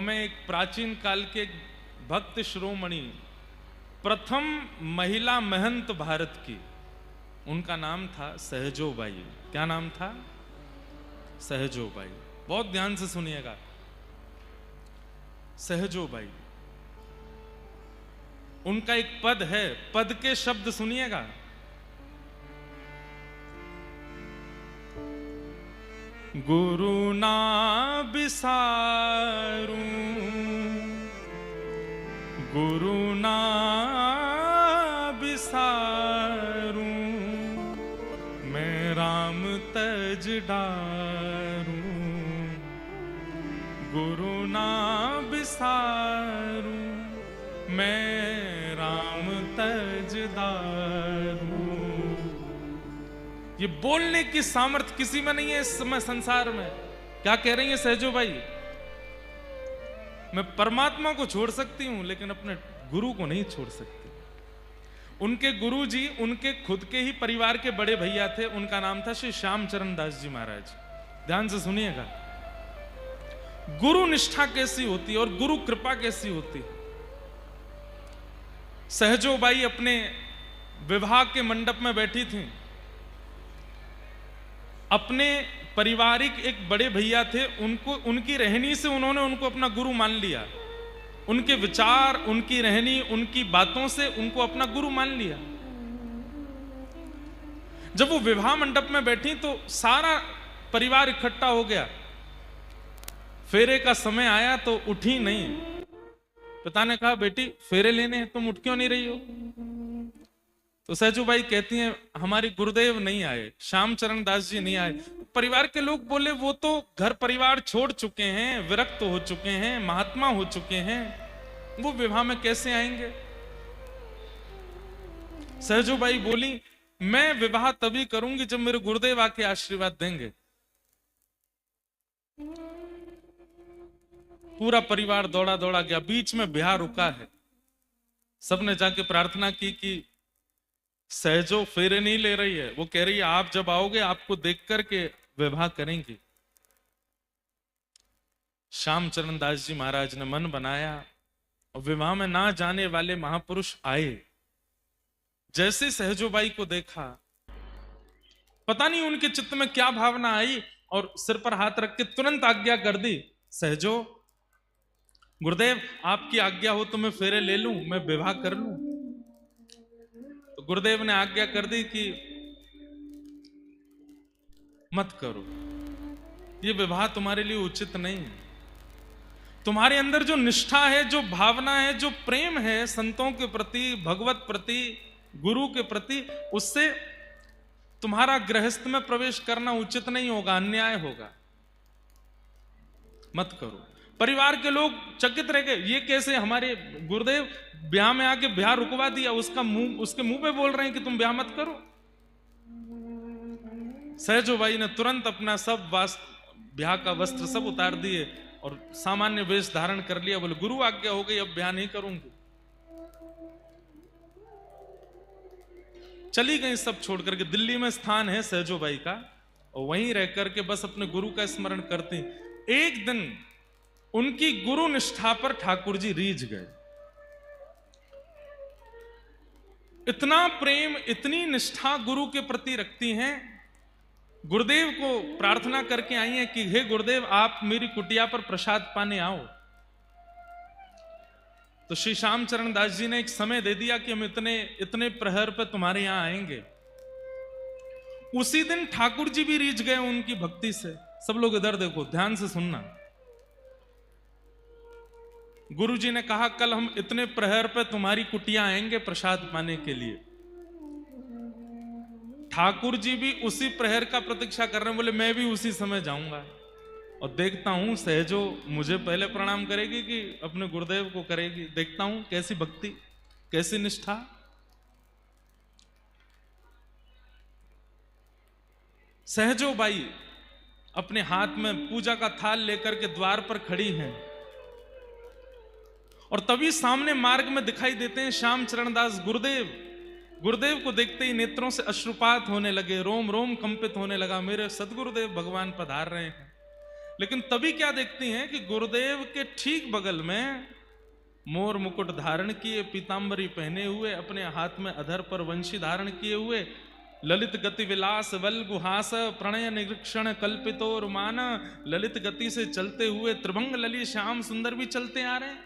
हमें एक प्राचीन काल के एक भक्त शिरोमणि, प्रथम महिला महंत भारत की, उनका नाम था सहजोबाई। क्या नाम था? सहजोबाई। बहुत ध्यान से सुनिएगा। सहजोबाई, उनका एक पद है, पद के शब्द सुनिएगा। गुरु ना बिसारूं, गुरु ना बिसारूं, मैं राम तज डारूं, गुरु ना बिसारूं, मैं राम तज डारूं। ये बोलने की सामर्थ्य किसी में नहीं है इस समय संसार में। क्या कह रही है सहजोबाई? मैं परमात्मा को छोड़ सकती हूं लेकिन अपने गुरु को नहीं छोड़ सकती। उनके गुरु जी उनके खुद के ही परिवार के बड़े भैया थे, उनका नाम था श्री श्यामचरण दास जी महाराज। ध्यान से सुनिएगा, गुरु निष्ठा कैसी होती है और गुरु कृपा कैसी होती है। सहजोबाई अपने विवाह के मंडप में बैठी थी। अपने पारिवारिक एक बड़े भैया थे, उनको उनकी रहनी से उन्होंने उनको अपना गुरु मान लिया। उनके विचार, उनकी रहनी, उनकी बातों से उनको अपना गुरु मान लिया। जब वो विवाह मंडप में बैठी तो सारा परिवार इकट्ठा हो गया। फेरे का समय आया तो उठी नहीं। पिता ने कहा, बेटी फेरे लेने हैं, तुम उठ क्यों नहीं रही हो? तो सहजोबाई कहती हैं, हमारे गुरुदेव नहीं आए, श्यामचरण दास जी नहीं आए। परिवार के लोग बोले, वो तो घर परिवार छोड़ चुके हैं, विरक्त हो चुके हैं, महात्मा हो चुके हैं, वो विवाह में कैसे आएंगे? सहजोबाई बोली, मैं विवाह तभी करूंगी जब मेरे गुरुदेव आके आशीर्वाद देंगे। पूरा परिवार दौड़ा दौड़ा गया। बीच में ब्याह रुका है। सबने जाके प्रार्थना की कि सहजो फेरे नहीं ले रही है। वो कह रही है, आप जब आओगे आपको देख करके विवाह करेंगे। श्यामचरण दास जी महाराज ने मन बनाया और विवाह में ना जाने वाले महापुरुष आए। जैसे सहजोबाई को देखा, पता नहीं उनके चित्त में क्या भावना आई और सिर पर हाथ रख के तुरंत आज्ञा कर दी, सहजो, गुरुदेव आपकी आज्ञा हो तो मैं फेरे ले लूं, मैं विवाह कर लूं। तो गुरुदेव ने आज्ञा कर दी कि मत करो, ये विवाह तुम्हारे लिए उचित नहीं है। तुम्हारे अंदर जो निष्ठा है, जो भावना है, जो प्रेम है संतों के प्रति, भगवत प्रति, गुरु के प्रति, उससे तुम्हारा गृहस्थ में प्रवेश करना उचित नहीं होगा, अन्याय होगा, मत करो। परिवार के लोग चकित रह गए, ये कैसे हमारे गुरुदेव ब्याह में आके ब्याह रुकवा दिया, उसके मुंह पे बोल रहे हैं कि तुम ब्याह मत करो। सहजोबाई ने तुरंत अपना सब ब्याह का वस्त्र सब उतार दिए और सामान्य वेश धारण कर लिया। बोले, गुरु आज्ञा हो गई, अब ब्याह नहीं करूंगी। चली गई सब छोड़ करके। दिल्ली में स्थान है सहजोबाई का, और वहीं रह करके बस अपने गुरु का स्मरण करती। एक दिन उनकी गुरु निष्ठा पर ठाकुर जी रीझ गए। इतना प्रेम, इतनी निष्ठा गुरु के प्रति रखती हैं। गुरुदेव को प्रार्थना करके आई हैं कि हे गुरुदेव, आप मेरी कुटिया पर प्रसाद पाने आओ। तो श्री श्यामचरण दास जी ने एक समय दे दिया कि हम इतने प्रहर पे तुम्हारे यहां आएंगे। उसी दिन ठाकुर जी भी रीझ गए उनकी भक्ति से। सब लोग इधर देखो, ध्यान से सुनना। गुरु जी ने कहा, कल हम इतने प्रहर पे तुम्हारी कुटिया आएंगे प्रसाद पाने के लिए। ठाकुर जी भी उसी प्रहर का प्रतीक्षा कर रहे हैं। बोले, मैं भी उसी समय जाऊंगा और देखता हूं सहजो मुझे पहले प्रणाम करेगी कि अपने गुरुदेव को करेगी। देखता हूं कैसी भक्ति, कैसी निष्ठा। सहजोबाई अपने हाथ में पूजा का थाल लेकर के द्वार पर खड़ी हैं और तभी सामने मार्ग में दिखाई देते हैं श्यामचरण दास गुरुदेव। गुरुदेव को देखते ही नेत्रों से अश्रुपात होने लगे, रोम रोम कंपित होने लगा। मेरे सदगुरुदेव भगवान पधार रहे हैं। लेकिन तभी क्या देखती हैं कि गुरुदेव के ठीक बगल में मोर मुकुट धारण किए, पीतांबरी पहने हुए, अपने हाथ में अधर पर वंशी धारण किए हुए, ललित गति विलास बल गुहास प्रणय निरीक्षण कल्पितोर मान, ललित गति से चलते हुए त्रिभंग लली श्याम सुंदर भी चलते आ रहे हैं।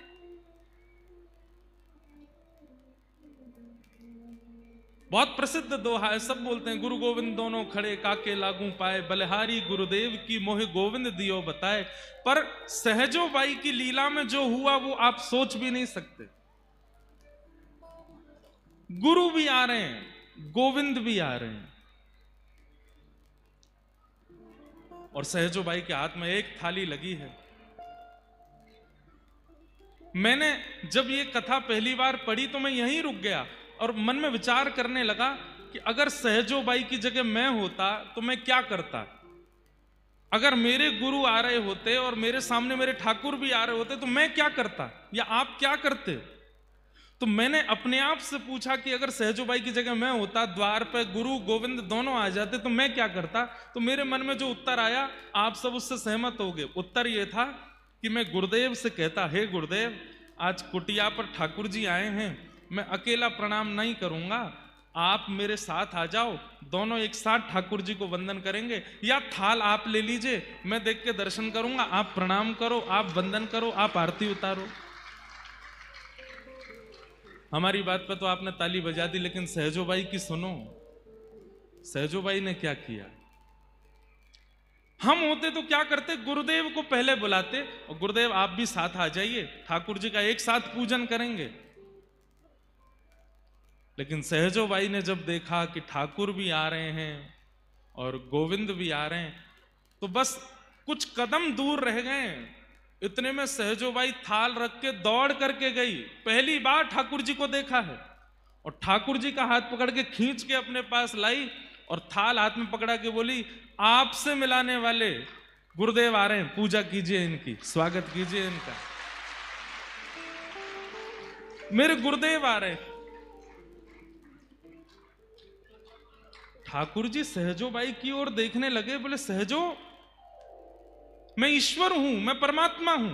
बहुत प्रसिद्ध दोहा है, सब बोलते हैं, गुरु गोविंद दोनों खड़े काके लागू पाए, बलिहारी गुरुदेव की मोहि गोविंद दियो बताए। पर सहजो बाई की लीला में जो हुआ वो आप सोच भी नहीं सकते। गुरु भी आ रहे हैं, गोविंद भी आ रहे हैं, और सहजो बाई के हाथ में एक थाली लगी है। मैंने जब ये कथा पहली बार पढ़ी तो मैं यहीं रुक गया और मन में विचार करने लगा कि अगर सहजो बाई की जगह मैं होता तो मैं क्या करता। अगर मेरे गुरु आ रहे होते और मेरे सामने मेरे ठाकुर भी आ रहे होते तो मैं क्या करता, या आप क्या करते। तो मैंने अपने आप से पूछा कि अगर सहजो बाई की जगह मैं होता, द्वार पे गुरु गोविंद दोनों आ जाते तो मैं क्या करता। तो मेरे मन में जो उत्तर आया आप सब उससे सहमत हो गए। उत्तर यह था कि मैं गुरुदेव से कहता, हे गुरुदेव, आज कुटिया पर ठाकुर जी आए हैं, मैं अकेला प्रणाम नहीं करूंगा, आप मेरे साथ आ जाओ, दोनों एक साथ ठाकुर जी को वंदन करेंगे। या थाल आप ले लीजिए, मैं देख के दर्शन करूंगा, आप प्रणाम करो, आप वंदन करो, आप आरती उतारो। हमारी बात पे तो आपने ताली बजा दी, लेकिन सहजो बाई की सुनो। सहजो बाई ने क्या किया। हम होते तो क्या करते, गुरुदेव को पहले बुलाते और गुरुदेव आप भी साथ आ जाइए, ठाकुर जी का एक साथ पूजन करेंगे। लेकिन सहजो बाई ने जब देखा कि ठाकुर भी आ रहे हैं और गोविंद भी आ रहे हैं, तो बस कुछ कदम दूर रह गए। इतने में सहजो बाई थाल रख के दौड़ करके गई। पहली बार ठाकुर जी को देखा है और ठाकुर जी का हाथ पकड़ के खींच के अपने पास लाई और थाल हाथ में पकड़ा के बोली, आपसे मिलाने वाले गुरुदेव आ रहे हैं, पूजा कीजिए इनकी, स्वागत कीजिए इनका, मेरे गुरुदेव आ रहे हैं। ठाकुर जी सहजो बाई की ओर देखने लगे, बोले, सहजो, मैं ईश्वर हूं, मैं परमात्मा हूं,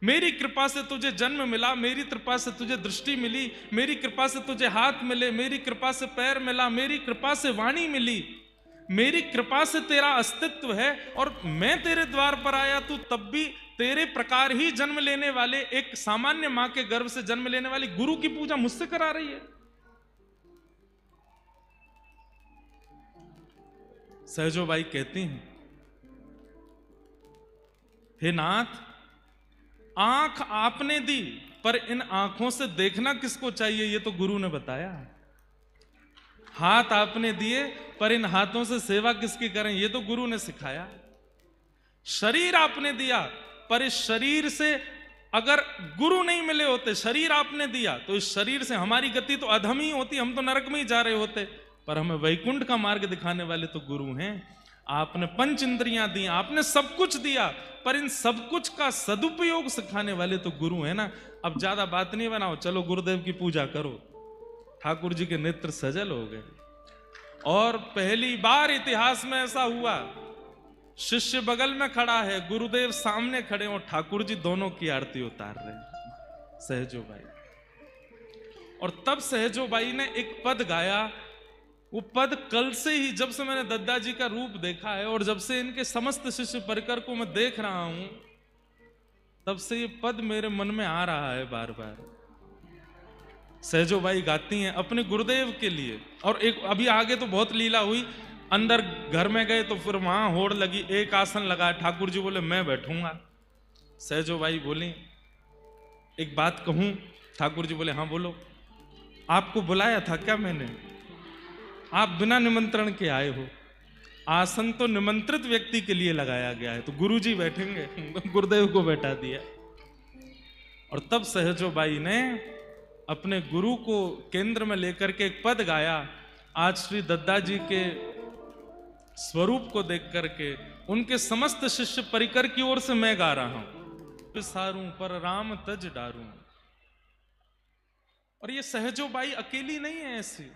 मेरी कृपा से तुझे जन्म मिला, मेरी कृपा से तुझे दृष्टि मिली, मेरी कृपा से तुझे हाथ मिले, मेरी कृपा से पैर मिला, मेरी कृपा से वाणी मिली, मेरी कृपा से तेरा अस्तित्व है। और मैं तेरे द्वार पर आया, तू तब भी तेरे प्रकार ही जन्म लेने वाले, एक सामान्य मां के गर्भ से जन्म लेने वाली गुरु की पूजा मुझसे करा रही है। सहजो बाई कहती हैं, हे नाथ, आंख आपने दी, पर इन आंखों से देखना किसको चाहिए ये तो गुरु ने बताया। हाथ आपने दिए, पर इन हाथों से सेवा किसकी करें ये तो गुरु ने सिखाया। शरीर आपने दिया, पर इस शरीर से अगर गुरु नहीं मिले होते, शरीर आपने दिया तो इस शरीर से हमारी गति तो अधम ही होती, हम तो नरक में ही जा रहे होते। पर हमें वैकुंठ का मार्ग दिखाने वाले तो गुरु हैं। आपने पंच इंद्रियां दी, आपने सब कुछ दिया, पर इन सब कुछ का सदुपयोग सिखाने वाले तो गुरु है ना। अब ज्यादा बात नहीं बनाओ, चलो गुरुदेव की पूजा करो। ठाकुर जी के नेत्र सजल हो गए और पहली बार इतिहास में ऐसा हुआ, शिष्य बगल में खड़ा है, गुरुदेव सामने खड़े और ठाकुर जी दोनों की आरती उतार रहे हैं, सहजो बाई। और तब सहजो बाई ने एक पद गाया। वो पद कल से ही, जब से मैंने दद्दा जी का रूप देखा है और जब से इनके समस्त शिष्य परिकर को मैं देख रहा हूं, तब से ये पद मेरे मन में आ रहा है बार बार। सहजो बाई गाती हैं अपने गुरुदेव के लिए। और एक अभी आगे तो बहुत लीला हुई, अंदर घर में गए तो फिर वहां होड़ लगी, एक आसन लगा, ठाकुर जी बोले मैं बैठूंगा। सहजो बाई बोली, एक बात कहूं। ठाकुर जी बोले, हाँ बोलो। आपको बुलाया था क्या मैंने? आप बिना निमंत्रण के आए हो। आसन तो निमंत्रित व्यक्ति के लिए लगाया गया है, तो गुरु जी बैठेंगे, गुरुदेव को बैठा दिया। और तब सहजो बाई ने अपने गुरु को केंद्र में लेकर के एक पद गाया। आज श्री दद्दा जी के स्वरूप को देख करके उनके समस्त शिष्य परिकर की ओर से मैं गा रहा हूं, पिसारूं पर राम तज डारूं। और ये सहजो बाई अकेली नहीं है ऐसी।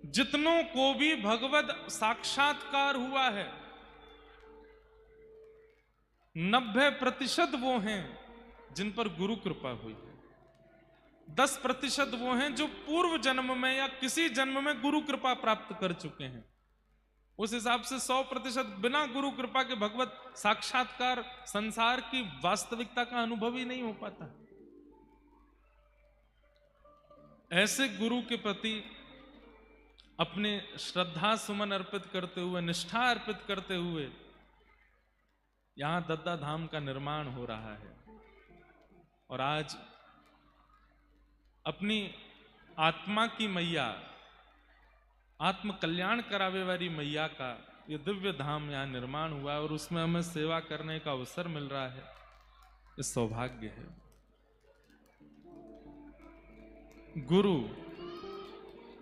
जितनों को भी भगवत साक्षात्कार हुआ है 90% वो हैं जिन पर गुरु कृपा हुई है। 10% वो हैं जो पूर्व जन्म में या किसी जन्म में गुरु कृपा प्राप्त कर चुके हैं। उस हिसाब से 100% बिना गुरु कृपा के भगवत साक्षात्कार संसार की वास्तविकता का अनुभव ही नहीं हो पाता। ऐसे गुरु के प्रति अपने श्रद्धा सुमन अर्पित करते हुए, निष्ठा अर्पित करते हुए यहां दद्दा धाम का निर्माण हो रहा है। और आज अपनी आत्मा की मैया, आत्म कल्याण करावे वाली मैया का ये दिव्य धाम यहां निर्माण हुआ है और उसमें हमें सेवा करने का अवसर मिल रहा है। ये सौभाग्य है। गुरु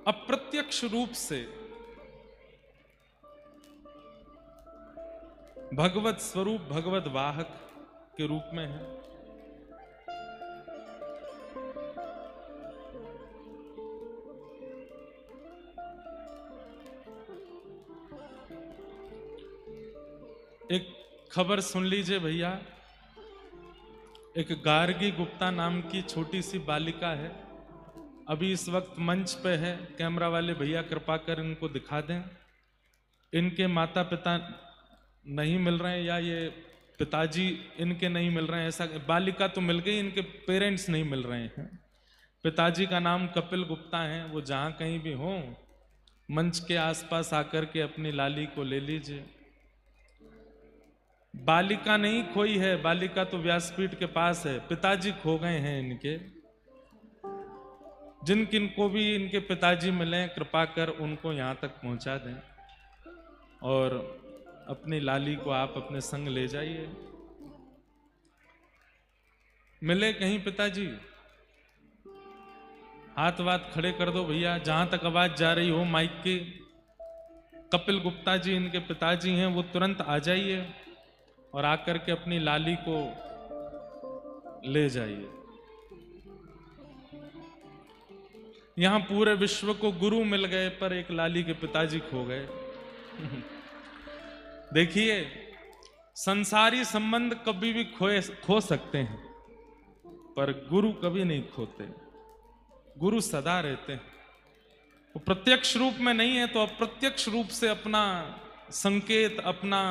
अप्रत्यक्ष रूप से भगवत स्वरूप, भगवत वाहक के रूप में है। एक खबर सुन लीजिए भैया। एक गार्गी गुप्ता नाम की छोटी सी बालिका है, अभी इस वक्त मंच पे है। कैमरा वाले भैया कृपा कर इनको दिखा दें। इनके माता पिता नहीं मिल रहे हैं या ये पिताजी इनके नहीं मिल रहे हैं, ऐसा। बालिका तो मिल गई, इनके पेरेंट्स नहीं मिल रहे हैं। पिताजी का नाम कपिल गुप्ता है। वो जहां कहीं भी हो मंच के आसपास आकर के अपनी लाली को ले लीजिए। बालिका नहीं खोई है, बालिका तो व्यासपीठ के पास है। पिताजी खो गए हैं इनके। जिन किन को भी इनके पिताजी मिले कृपा कर उनको यहां तक पहुंचा दें और अपनी लाली को आप अपने संग ले जाइए। मिले कहीं पिताजी? हाथ वाथ खड़े कर दो भैया, जहां तक आवाज जा रही हो माइक की। कपिल गुप्ता जी इनके पिताजी हैं, वो तुरंत आ जाइए और आकर के अपनी लाली को ले जाइए। यहां पूरे विश्व को गुरु मिल गए पर एक लाली के पिताजी खो गए। देखिए, संसारी संबंध कभी भी खो सकते हैं पर गुरु कभी नहीं खोते। गुरु सदा रहते हैं। वो प्रत्यक्ष रूप में नहीं है तो अप्रत्यक्ष रूप से अपना संकेत, अपना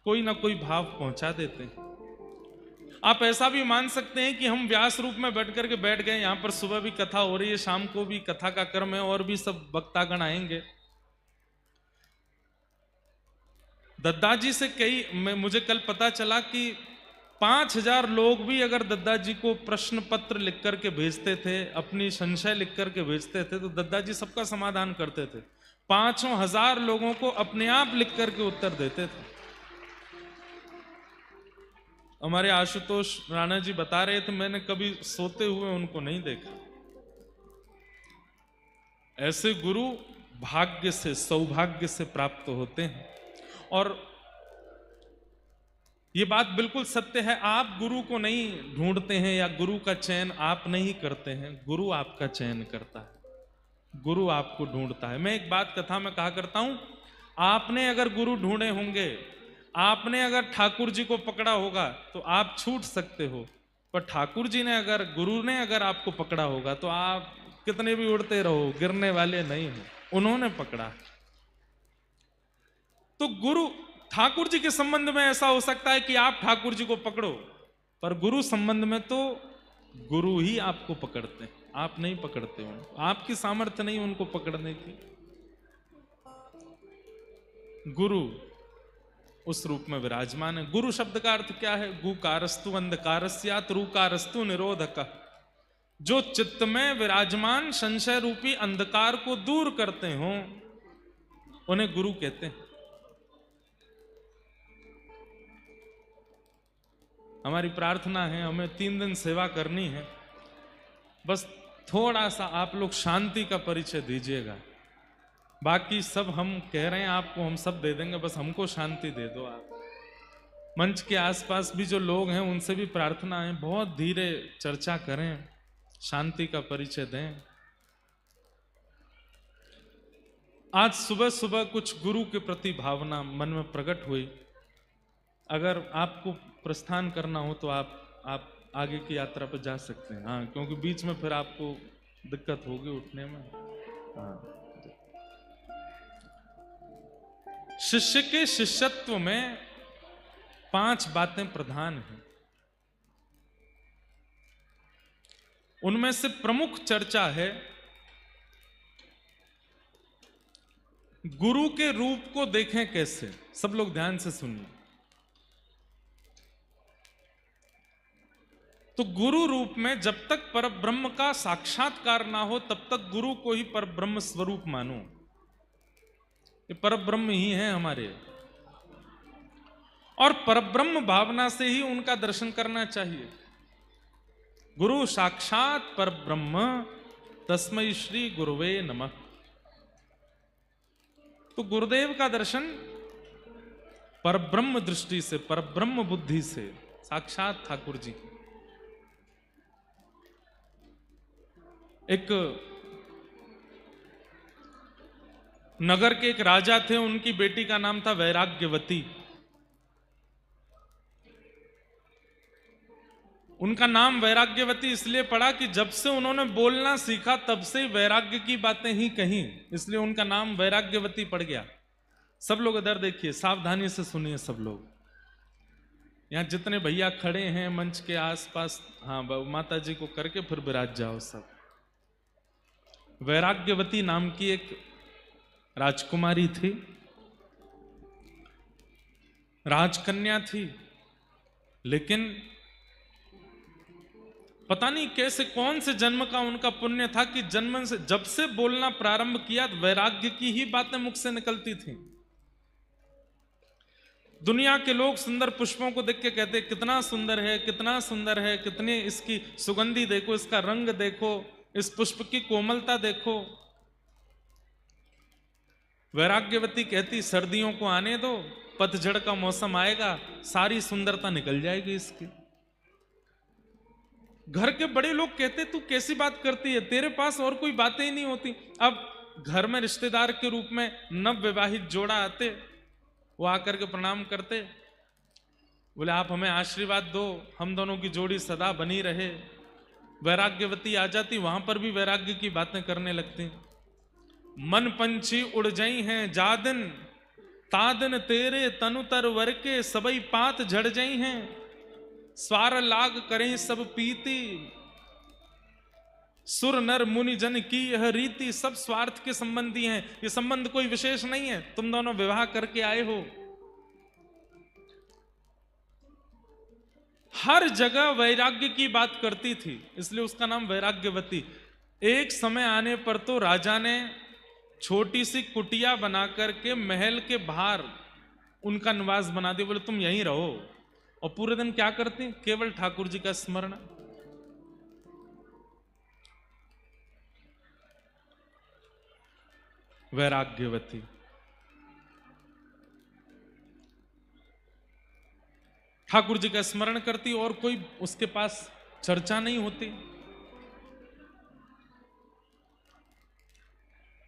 कोई ना कोई भाव पहुंचा देते हैं। आप ऐसा भी मान सकते हैं कि हम व्यास रूप में बैठ करके बैठ गए, यहां पर सुबह भी कथा हो रही है, शाम को भी कथा का क्रम है और भी सब वक्तागण आएंगे। दद्दाजी से मुझे कल पता चला कि 5000 लोग भी अगर दद्दाजी को प्रश्न पत्र लिख करके भेजते थे, अपनी संशय लिख करके भेजते थे, तो दद्दाजी सबका समाधान करते थे। 5000 लोगों को अपने आप लिख करके उत्तर देते थे। हमारे आशुतोष राणा जी बता रहे थे, मैंने कभी सोते हुए उनको नहीं देखा। ऐसे गुरु भाग्य से, सौभाग्य से प्राप्त होते हैं। और ये बात बिल्कुल सत्य है। आप गुरु को नहीं ढूंढते हैं या गुरु का चयन आप नहीं करते हैं, गुरु आपका चयन करता है, गुरु आपको ढूंढता है। मैं एक बात कथा में कहा करता हूं, आपने अगर गुरु ढूंढे होंगे, आपने अगर ठाकुर जी को पकड़ा होगा तो आप छूट सकते हो, पर ठाकुर जी ने अगर, गुरु ने अगर आपको पकड़ा होगा तो आप कितने भी उड़ते रहो, गिरने वाले नहीं हो। उन्होंने पकड़ा। तो गुरु, ठाकुर जी के संबंध में ऐसा हो सकता है कि आप ठाकुर जी को पकड़ो, पर गुरु संबंध में तो गुरु ही आपको पकड़ते हैं, आप नहीं पकड़ते हो। आपकी सामर्थ्य नहीं उनको पकड़ने की। गुरु उस रूप में विराजमान है। गुरु शब्द का अर्थ क्या है? गुकारस्तु अंधकारस्यात् रूकारस्तु निरोधक। जो चित्त में विराजमान संशय रूपी अंधकार को दूर करते हो उन्हें गुरु कहते हैं। हमारी प्रार्थना है, हमें 3 दिन सेवा करनी है, बस थोड़ा सा आप लोग शांति का परिचय दीजिएगा। बाकी सब हम कह रहे हैं आपको, हम सब दे देंगे, बस हमको शांति दे दो आप। मंच के आसपास भी जो लोग हैं उनसे भी प्रार्थना है, बहुत धीरे चर्चा करें, शांति का परिचय दें। आज सुबह सुबह कुछ गुरु के प्रति भावना मन में प्रकट हुई। अगर आपको प्रस्थान करना हो तो आप आगे की यात्रा पर जा सकते हैं। हाँ, क्योंकि बीच में फिर आपको दिक्कत होगी उठने में। हाँ, शिष्य के शिष्यत्व में 5 बातें प्रधान हैं। उनमें से प्रमुख चर्चा है गुरु के रूप को देखें कैसे। सब लोग ध्यान से सुनिए। तो गुरु रूप में जब तक परब्रह्म का साक्षात्कार ना हो तब तक गुरु को ही परब्रह्म स्वरूप मानो। ये परब्रह्म ही है हमारे, और परब्रह्म भावना से ही उनका दर्शन करना चाहिए। गुरु साक्षात परब्रह्म तस्मै श्री गुरुवे नमः। तो गुरुदेव का दर्शन परब्रह्म दृष्टि से, परब्रह्म बुद्धि से, साक्षात ठाकुर जी। एक नगर के एक राजा थे, उनकी बेटी का नाम था वैराग्यवती। उनका नाम वैराग्यवती इसलिए पड़ा कि जब से उन्होंने बोलना सीखा तब से वैराग्य की बातें ही कहीं, इसलिए उनका नाम वैराग्यवती पड़ गया। सब लोग इधर देखिए, सावधानी से सुनिए सब लोग। यहां जितने भैया खड़े हैं मंच के आसपास, हाँ, माता जी को करके फिर विराज जाओ सब। वैराग्यवती नाम की एक राजकुमारी थी, राजकन्या थी, लेकिन पता नहीं कैसे, कौन से जन्म का उनका पुण्य था कि जन्म से जब से बोलना प्रारंभ किया वैराग्य की ही बातें मुख से निकलती थी। दुनिया के लोग सुंदर पुष्पों को देख के कहते कितना सुंदर है, कितना सुंदर है, कितनी इसकी सुगंधी देखो, इसका रंग देखो, इस पुष्प की कोमलता देखो। वैराग्यवती कहती सर्दियों को आने दो, पतझड़ का मौसम आएगा, सारी सुंदरता निकल जाएगी इसकी। घर के बड़े लोग कहते तू कैसी बात करती है, तेरे पास और कोई बातें ही नहीं होती। अब घर में रिश्तेदार के रूप में नव विवाहित जोड़ा आते, वो आकर के प्रणाम करते, बोले आप हमें आशीर्वाद दो, हम दोनों की जोड़ी सदा बनी रहे। वैराग्यवती आ जाती, वहां पर भी वैराग्य की बातें करने लगती। मन पंछी उड़ जाई हैं जादिन, तादिन तेरे तनु तर वर के, सबई पात झड़ जाई हैं, स्वार लाग करें सब पीती, सुर नर मुनि जन की यह रीति। सब स्वार्थ के संबंधी हैं, ये संबंध कोई विशेष नहीं है, तुम दोनों विवाह करके आए हो। हर जगह वैराग्य की बात करती थी, इसलिए उसका नाम वैराग्यवती। एक समय आने पर तो राजा ने छोटी सी कुटिया बना करके महल के बाहर उनका निवास बना दिया। बोले तुम यहीं रहो, और पूरे दिन क्या करती, केवल ठाकुर जी का स्मरण। वैराग्यवती ठाकुर जी का स्मरण करती, और कोई उसके पास चर्चा नहीं होती।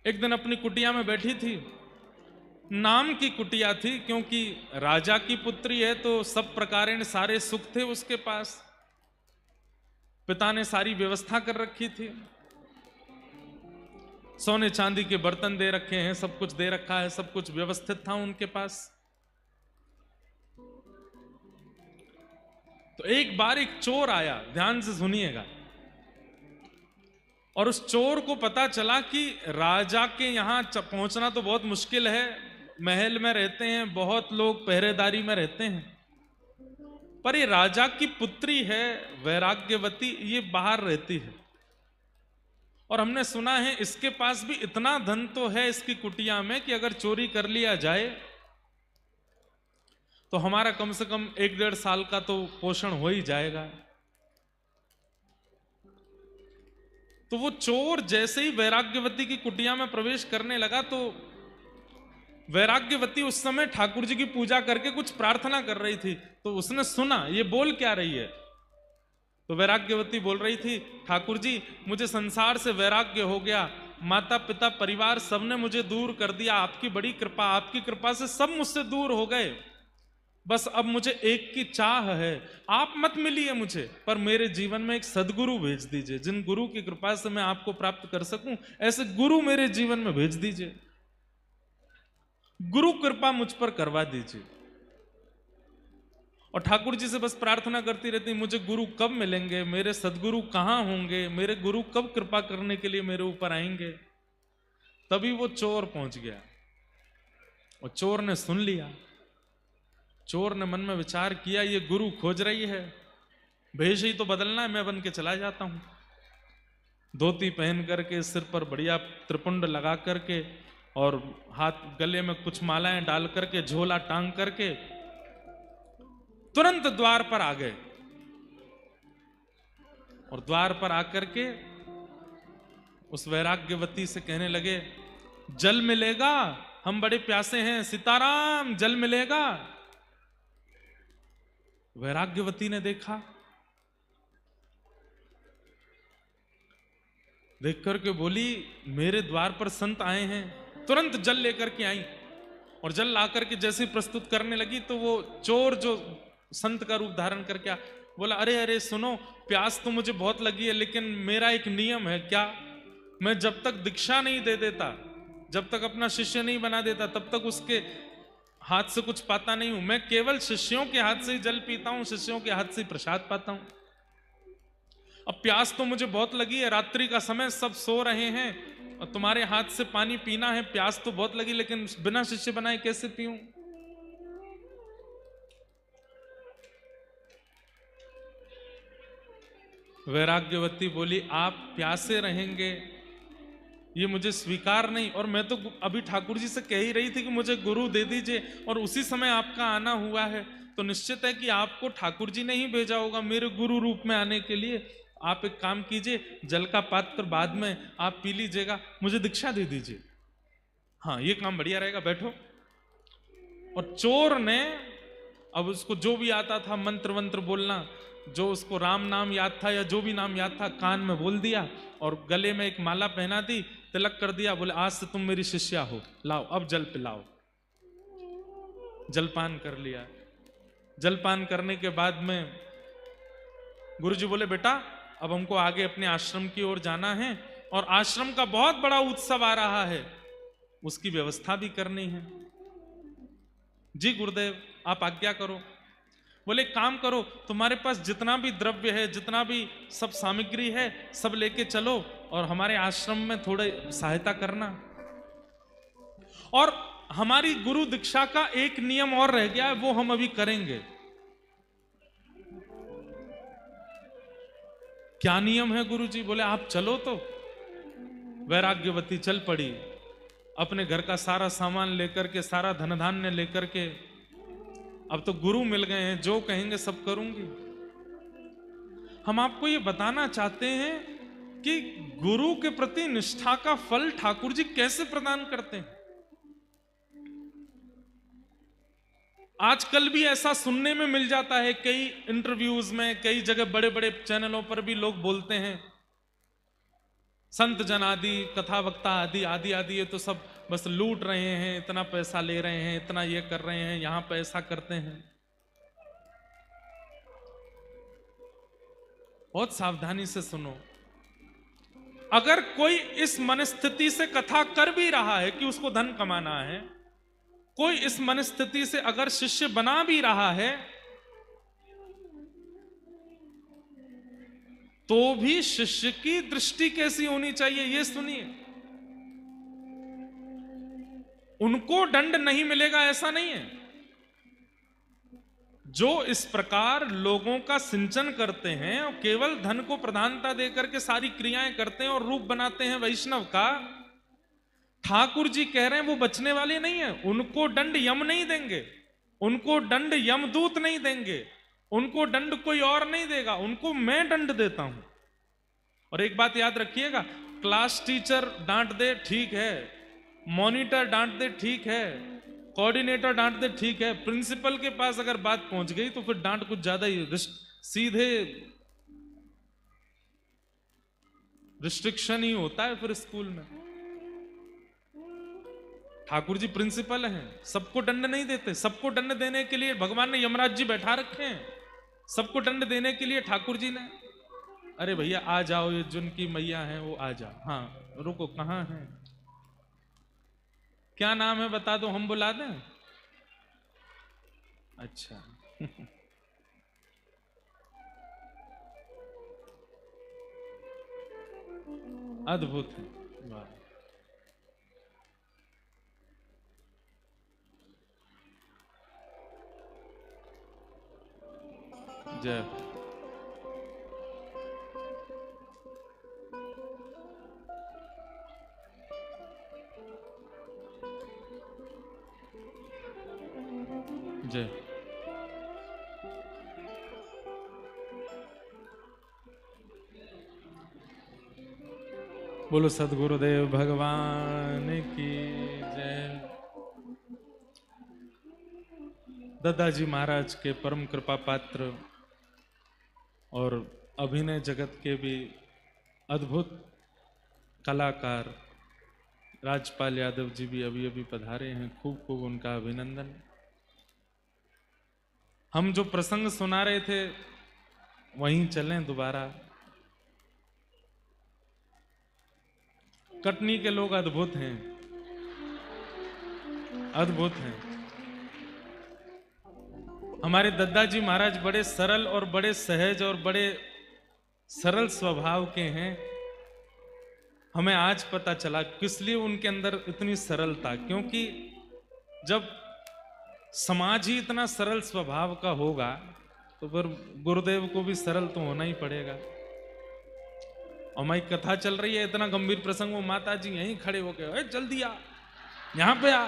एक दिन अपनी कुटिया में बैठी थी, नाम की कुटिया थी, क्योंकि राजा की पुत्री है तो सब प्रकारेण सारे सुख थे उसके पास। पिता ने सारी व्यवस्था कर रखी थी, सोने चांदी के बर्तन दे रखे हैं, सब कुछ दे रखा है, सब कुछ व्यवस्थित था उनके पास। तो एक बार एक चोर आया, ध्यान से सुनिएगा, और उस चोर को पता चला कि राजा के यहां पहुंचना तो बहुत मुश्किल है, महल में रहते हैं, बहुत लोग पहरेदारी में रहते हैं, पर ये राजा की पुत्री है वैराग्यवती, ये बाहर रहती है, और हमने सुना है इसके पास भी इतना धन तो है इसकी कुटिया में कि अगर चोरी कर लिया जाए तो हमारा कम से कम 1-1.5 साल का तो पोषण हो ही जाएगा। तो वो चोर जैसे ही वैराग्यवती की कुटिया में प्रवेश करने लगा तो वैराग्यवती उस समय ठाकुर जी की पूजा करके कुछ प्रार्थना कर रही थी, तो उसने सुना ये बोल क्या रही है। तो वैराग्यवती बोल रही थी, ठाकुर जी मुझे संसार से वैराग्य हो गया, माता पिता परिवार सबने मुझे दूर कर दिया, आपकी बड़ी कृपा, आपकी कृपा से सब मुझसे दूर हो गए। बस अब मुझे एक की चाह है, आप मत मिलिए मुझे, पर मेरे जीवन में एक सदगुरु भेज दीजिए, जिन गुरु की कृपा से मैं आपको प्राप्त कर सकूं, ऐसे गुरु मेरे जीवन में भेज दीजिए, गुरु कृपा मुझ पर करवा दीजिए। और ठाकुर जी से बस प्रार्थना करती रहती, मुझे गुरु कब मिलेंगे, मेरे सदगुरु कहाँ होंगे, मेरे गुरु कब कृपा करने के लिए मेरे ऊपर आएंगे। तभी वो चोर पहुंच गया और चोर ने सुन लिया। चोर ने मन में विचार किया, ये गुरु खोज रही है, भेष ही तो बदलना है, मैं बन के चला जाता हूं। धोती पहन करके, सिर पर बढ़िया त्रिपुंड लगा करके और हाथ गले में कुछ मालाएं डाल करके, झोला टांग करके तुरंत द्वार पर आ गए और द्वार पर आकर के उस वैराग्यवती से कहने लगे, जल मिलेगा, हम बड़े प्यासे हैं, सीताराम जल मिलेगा। वैराग्यवती ने देखा, देख करके बोली, मेरे द्वार पर संत आए हैं। तुरंत जल लेकर के आई और जल ला करके जैसे प्रस्तुत करने लगी तो वो चोर जो संत का रूप धारण करके बोला, अरे अरे सुनो, प्यास तो मुझे बहुत लगी है, लेकिन मेरा एक नियम है। क्या? मैं जब तक दीक्षा नहीं दे देता, जब तक अपना शिष्य नहीं बना देता, तब तक उसके हाथ से कुछ पाता नहीं हूं। मैं केवल शिष्यों के हाथ से ही जल पीता हूं, शिष्यों के हाथ से ही प्रसाद पाता हूं। अब प्यास तो मुझे बहुत लगी है, रात्रि का समय, सब सो रहे हैं और तुम्हारे हाथ से पानी पीना है, प्यास तो बहुत लगी, लेकिन बिना शिष्य बनाए कैसे पीऊं? वैराग्यवती बोली, आप प्यासे रहेंगे ये मुझे स्वीकार नहीं, और मैं तो अभी ठाकुर जी से कह ही रही थी कि मुझे गुरु दे दीजिए, और उसी समय आपका आना हुआ है, तो निश्चित है कि आपको ठाकुर जी ने ही भेजा होगा मेरे गुरु रूप में आने के लिए। आप एक काम कीजिए, जल का पात्र बाद में आप पी लीजिएगा, मुझे दीक्षा दे दीजिए। हाँ, ये काम बढ़िया रहेगा, बैठो। और चोर ने अब उसको जो भी आता था मंत्र वंत्र बोलना, जो उसको राम नाम याद था या जो भी नाम याद था, कान में बोल दिया और गले में एक माला पहना दी, तिलक कर दिया, बोले आज से तुम मेरी शिष्या हो, लाओ अब जल पिलाओ। जलपान कर लिया। जलपान करने के बाद में गुरुजी बोले, बेटा अब हमको आगे अपने आश्रम की ओर जाना है और आश्रम का बहुत बड़ा उत्सव आ रहा है, उसकी व्यवस्था भी करनी है। जी गुरुदेव, आप आज्ञा करो। बोले, काम करो, तुम्हारे पास जितना भी द्रव्य है, जितना भी सब सामग्री है, सब लेके चलो और हमारे आश्रम में थोड़े सहायता करना। और हमारी गुरु दीक्षा का एक नियम और रह गया है, वो हम अभी करेंगे। क्या नियम है गुरुजी? बोले, आप चलो। तो वैराग्यवती चल पड़ी, अपने घर का सारा सामान लेकर के, सारा धन धान्य लेकर के। अब तो गुरु मिल गए हैं, जो कहेंगे सब करूंगी। हम आपको ये बताना चाहते हैं कि गुरु के प्रति निष्ठा का फल ठाकुर जी कैसे प्रदान करते हैं। आजकल भी ऐसा सुनने में मिल जाता है, कई इंटरव्यूज में, कई जगह बड़े बड़े चैनलों पर भी लोग बोलते हैं, संत जन आदि, कथा वक्ता आदि आदि आदि ये तो सब बस लूट रहे हैं, इतना पैसा ले रहे हैं, इतना ये कर रहे हैं, यहां पे ऐसा करते हैं। बहुत सावधानी से सुनो। अगर कोई इस मनस्थिति से कथा कर भी रहा है कि उसको धन कमाना है, कोई इस मनस्थिति से अगर शिष्य बना भी रहा है, तो भी शिष्य की दृष्टि कैसी होनी चाहिए ये सुनिए। उनको दंड नहीं मिलेगा ऐसा नहीं है। जो इस प्रकार लोगों का सिंचन करते हैं और केवल धन को प्रधानता देकर के सारी क्रियाएं करते हैं और रूप बनाते हैं वैष्णव का, ठाकुर जी कह रहे हैं वो बचने वाले नहीं है। उनको दंड यम नहीं देंगे, उनको दंड यमदूत नहीं देंगे, उनको दंड कोई और नहीं देगा, उनको मैं दंड देता हूं। और एक बात याद रखिएगा, क्लास टीचर डांट दे ठीक है, मॉनिटर डांट दे ठीक है, कोऑर्डिनेटर डांट दे ठीक है, प्रिंसिपल के पास अगर बात पहुंच गई तो फिर डांट कुछ ज्यादा ही सीधे रिस्ट्रिक्शन ही होता है फिर स्कूल में। ठाकुर जी प्रिंसिपल हैं, सबको दंड नहीं देते। सबको दंड देने के लिए भगवान ने यमराज जी बैठा रखे हैं, सबको दंड देने के लिए ठाकुर जी ने, अरे भैया आ जाओ, ये जिनकी मैया है वो आ जाओ। हाँ रुको, कहाँ है, क्या नाम है बता दो, हम बुला दें। अच्छा अद्भुत है, वाह। जय जय। बोलो सदगुरुदेव भगवान की जय। दादाजी महाराज के परम कृपा पात्र और अभिनय जगत के भी अद्भुत कलाकार राजपाल यादव जी भी अभी अभी पधारे हैं, खूब खूब उनका अभिनंदन। हम जो प्रसंग सुना रहे थे वहीं चलें दोबारा। कटनी के लोग अद्भुत हैं, अद्भुत हैं। हमारे दादाजी महाराज बड़े सरल और बड़े सहज और बड़े सरल स्वभाव के हैं। हमें आज पता चला किस लिए उनके अंदर इतनी सरलता, क्योंकि जब समाज ही इतना सरल स्वभाव का होगा तो फिर गुरुदेव को भी सरल तो होना ही पड़ेगा। और हमारी कथा चल रही है, इतना गंभीर प्रसंग, वो माता जी यहीं खड़े होके, जल्दी आ, यहां पे आ।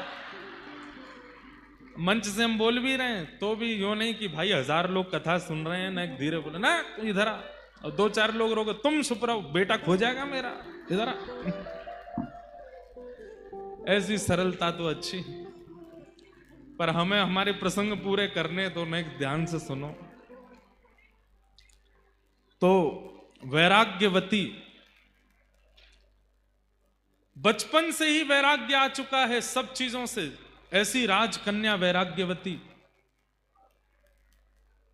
मंच से हम बोल भी रहे हैं तो भी यो नहीं कि भाई 1000 लोग कथा सुन रहे हैं ना, एक धीरे बोले ना तू इधर आ, और 2-4 लोग रोके तुम चुप रहो, बेटा खो जाएगा मेरा, इधर आ। ऐसी सरलता तो अच्छी, पर हमें हमारे प्रसंग पूरे करने तो नहीं, ध्यान से सुनो। तो वैराग्यवती, बचपन से ही वैराग्य आ चुका है सब चीजों से, ऐसी राजकन्या वैराग्यवती।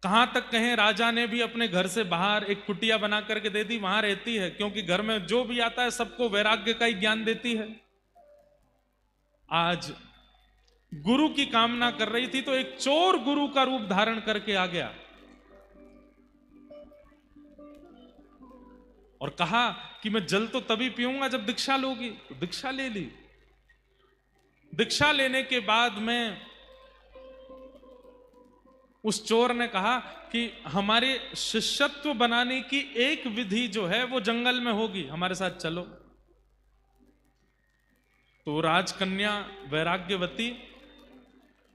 कहां तक कहें, राजा ने भी अपने घर से बाहर एक कुटिया बना करके दे दी, वहां रहती है, क्योंकि घर में जो भी आता है सबको वैराग्य का ही ज्ञान देती है। आज गुरु की कामना कर रही थी तो एक चोर गुरु का रूप धारण करके आ गया और कहा कि मैं जल तो तभी पीऊंगा जब दीक्षा लोगी। तो दीक्षा ले ली। दीक्षा लेने के बाद में उस चोर ने कहा कि हमारे शिष्यत्व बनाने की एक विधि जो है वो जंगल में होगी, हमारे साथ चलो। तो राजकन्या वैराग्यवती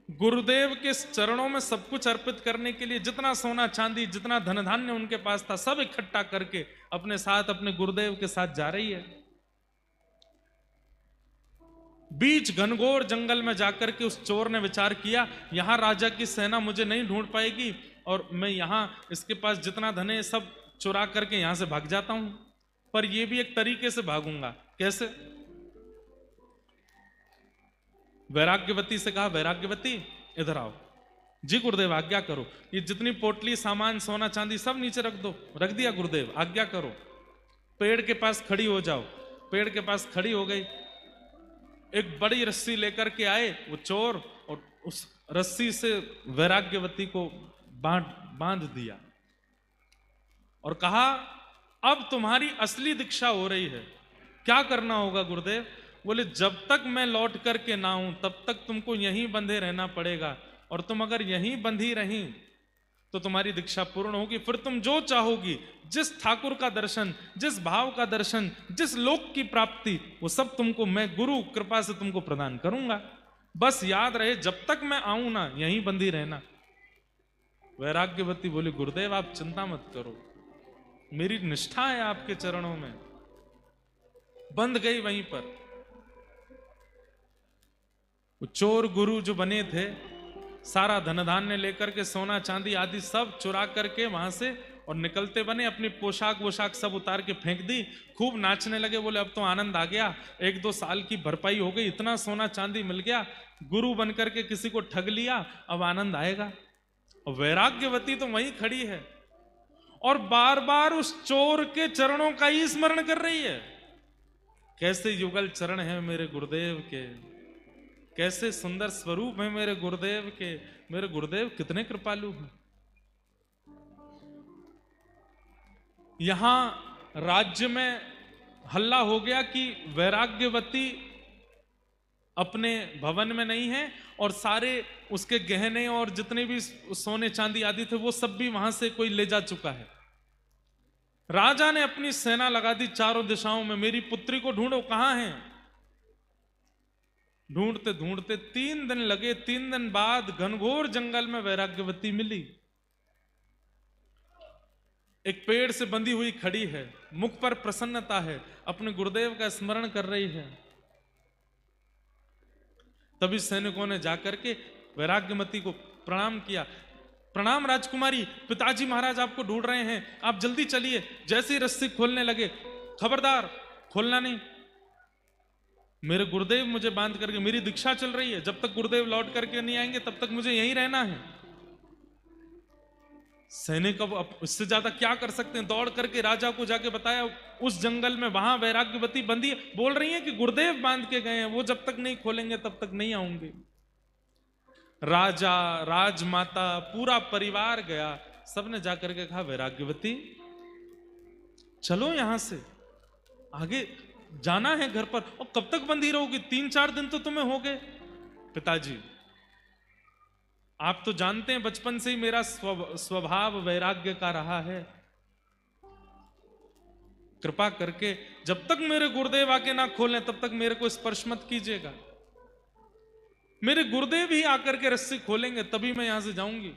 गुरुदेव के चरणों में सब कुछ अर्पित करने के लिए जितना सोना चांदी, जितना धन धान्य उनके पास था, सब इकट्ठा करके अपने साथ अपने गुरुदेव के साथ जा रही है। बीच घनघोर जंगल में जाकर के उस चोर ने विचार किया, यहां राजा की सेना मुझे नहीं ढूंढ पाएगी और मैं यहां इसके पास जितना धन है सब चुरा करके यहां से भाग जाता हूं। पर यह भी एक तरीके से भागूंगा, कैसे? वैराग्यवती से कहा, वैराग्यवती इधर आओ। जी गुरुदेव आज्ञा करो। ये जितनी पोटली सामान सोना चांदी सब नीचे रख दो। रख दिया गुरुदेव, आज्ञा करो। पेड़ के पास खड़ी हो जाओ। पेड़ के पास खड़ी हो गई। एक बड़ी रस्सी लेकर के आए वो चोर और उस रस्सी से वैराग्यवती को बांध दिया और कहा, अब तुम्हारी असली दीक्षा हो रही है। क्या करना होगा गुरुदेव? बोले, जब तक मैं लौट करके ना आऊं तब तक तुमको यहीं बंधे रहना पड़ेगा, और तुम अगर यहीं बंधी रही तो तुम्हारी दीक्षा पूर्ण होगी। फिर तुम जो चाहोगी, जिस ठाकुर का दर्शन, जिस भाव का दर्शन, जिस लोक की प्राप्ति, वो सब तुमको मैं गुरु कृपा से तुमको प्रदान करूंगा। बस याद रहे जब तक मैं आऊं ना यहीं बंधी रहना। वैराग्यवती बोली, गुरुदेव आप चिंता मत करो, मेरी निष्ठा है आपके चरणों में। बंध गई वहीं पर। वो चोर गुरु जो बने थे सारा धन धान्य लेकर के, सोना चांदी आदि सब चुरा करके वहां से और निकलते बने, अपनी पोशाक वोशाक सब उतार के फेंक दी, खूब नाचने लगे। बोले अब तो आनंद आ गया, 1-2 साल की भरपाई हो गई, इतना सोना चांदी मिल गया, गुरु बन करके किसी को ठग लिया, अब आनंद आएगा। और वैराग्यवती तो वहीं खड़ी है और बार बार उस चोर के चरणों का ही स्मरण कर रही है। कैसे युगल चरण है मेरे गुरुदेव के, कैसे सुंदर स्वरूप है मेरे गुरुदेव के, मेरे गुरुदेव कितने कृपालु हैं। यहां राज्य में हल्ला हो गया कि वैराग्यवती अपने भवन में नहीं है और सारे उसके गहने और जितने भी सोने चांदी आदि थे वो सब भी वहां से कोई ले जा चुका है। राजा ने अपनी सेना लगा दी चारों दिशाओं में, मेरी पुत्री को ढूंढो, कहां है। ढूंढते ढूंढते 3 दिन लगे। 3 दिन बाद घनघोर जंगल में वैराग्यवती मिली। एक पेड़ से बंधी हुई खड़ी है, मुख पर प्रसन्नता है, अपने गुरुदेव का स्मरण कर रही है। तभी सैनिकों ने जाकर के वैराग्यवती को प्रणाम किया। प्रणाम राजकुमारी, पिताजी महाराज आपको ढूंढ रहे हैं, आप जल्दी चलिए। जैसे ही रस्सी खोलने लगे, खबरदार खोलना नहीं, मेरे गुरुदेव मुझे बांध करके, मेरी दीक्षा चल रही है, जब तक गुरुदेव लौट करके नहीं आएंगे तब तक मुझे यहीं रहना है। सैनिक अब इससे ज्यादा क्या कर सकते हैं, दौड़ करके राजा को जाके बताया, उस जंगल में वहां वैराग्यवती बंदी है, बोल रही है कि गुरुदेव बांध के गए हैं, वो जब तक नहीं खोलेंगे तब तक नहीं आऊंगे। राजा, राजमाता, पूरा परिवार गया, सबने जाकर के कहा वैराग्यवती चलो यहां से आगे जाना है घर पर। और कब तक बंधी रहोगी, 3-4 दिन तो तुम्हें हो गए। पिताजी आप तो जानते हैं बचपन से ही मेरा स्वभाव वैराग्य का रहा है, कृपा करके जब तक मेरे गुरुदेव आके ना खोलें तब तक मेरे को स्पर्श मत कीजिएगा। मेरे गुरुदेव ही आकर के रस्सी खोलेंगे तभी मैं यहां से जाऊंगी।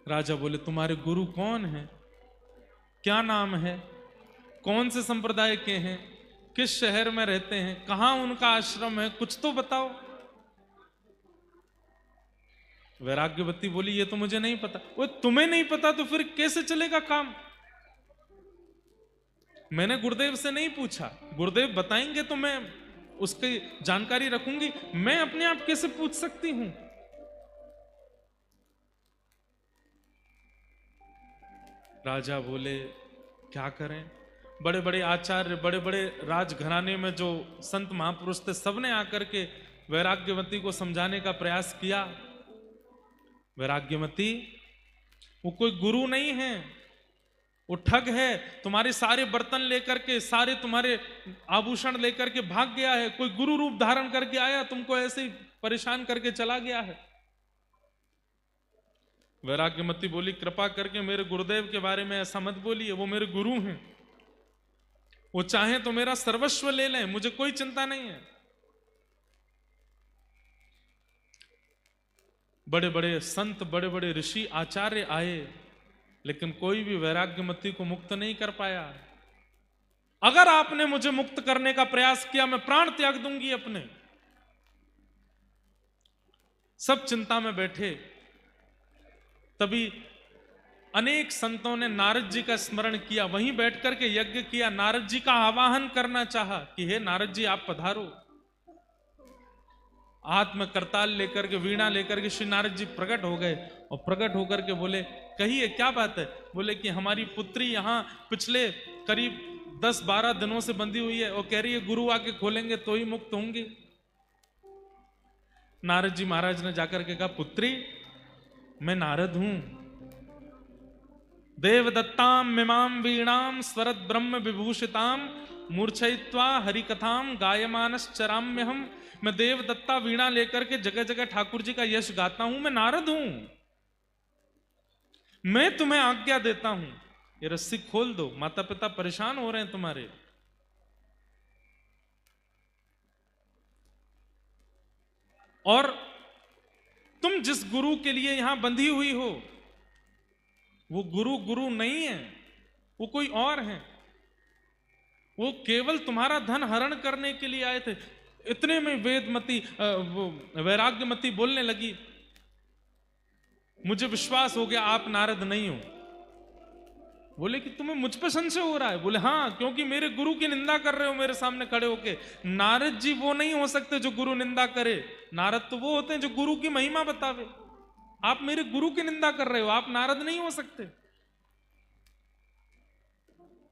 राजा बोले तुम्हारे गुरु कौन है, क्या नाम है, कौन से संप्रदाय के हैं, किस शहर में रहते हैं, कहां उनका आश्रम है, कुछ तो बताओ। वैराग्यवती बोली ये तो मुझे नहीं पता। वो तुम्हें नहीं पता तो फिर कैसे चलेगा काम, मैंने गुरुदेव से नहीं पूछा, गुरुदेव बताएंगे तो मैं उसकी जानकारी रखूंगी, मैं अपने आप कैसे पूछ सकती हूं। राजा बोले क्या करें, बड़े बड़े आचार्य, बड़े बड़े राजघराने में जो संत महापुरुष थे, सबने आकर के वैराग्यवती को समझाने का प्रयास किया। वैराग्यवती वो कोई गुरु नहीं है, वो ठग है, तुम्हारे सारे बर्तन लेकर के, सारे तुम्हारे आभूषण लेकर के भाग गया है, कोई गुरु रूप धारण करके आया, तुमको ऐसे ही परेशान करके चला गया है। वैराग्यवती बोली कृपा करके मेरे गुरुदेव के बारे में ऐसा मत बोलिए, वो मेरे गुरु हैं, वो चाहें तो मेरा सर्वस्व ले लें, मुझे कोई चिंता नहीं है। बड़े बड़े संत, बड़े बड़े ऋषि आचार्य आए, लेकिन कोई भी वैराग्यवती को मुक्त नहीं कर पाया। अगर आपने मुझे मुक्त करने का प्रयास किया मैं प्राण त्याग दूंगी अपने। सब चिंता में बैठे, तभी अनेक संतों ने नारद जी का स्मरण किया, वहीं बैठ करके यज्ञ किया, नारद जी का आवाहन करना चाहा कि हे नारद जी आप पधारो। हाथ में करताल लेकर के, वीणा लेकर के श्री नारद जी प्रकट हो गए और प्रकट होकर के बोले कहिए क्या बात है। बोले कि हमारी पुत्री यहाँ पिछले करीब 10-12 दिनों से बंधी हुई है और कह रही है गुरु आके खोलेंगे तो ही मुक्त होंगी। नारद जी महाराज ने जाकर के कहा पुत्री मैं नारद हूं, देवदत्ताम मिमाम वीणाम स्वरत ब्रह्म विभूषिताम मूर्छयित्वा हरिकथाम गायमानश्चराम्य हम। मैं देवदत्ता वीणा लेकर के जगह जगह ठाकुर जी का यश गाता हूं, मैं नारद हूं, मैं तुम्हें आज्ञा देता हूं ये रस्सी खोल दो, माता पिता परेशान हो रहे हैं तुम्हारे। और तुम जिस गुरु के लिए यहां बंधी हुई हो वो गुरु गुरु नहीं है, वो कोई और है, वो केवल तुम्हारा धन हरण करने के लिए आए थे। इतने में वेदमती वैराग्यवती बोलने लगी मुझे विश्वास हो गया आप नारद नहीं हो, बोले कि तुम्हें मुझ पे संशय हो रहा है? बोले हाँ, क्योंकि मेरे गुरु की निंदा कर रहे हो मेरे सामने खड़े होके। नारद जी वो नहीं हो सकते जो गुरु निंदा करे। नारद तो वो होते हैं जो गुरु की महिमा बतावे। आप मेरे गुरु की निंदा कर रहे हो, आप नारद नहीं हो सकते।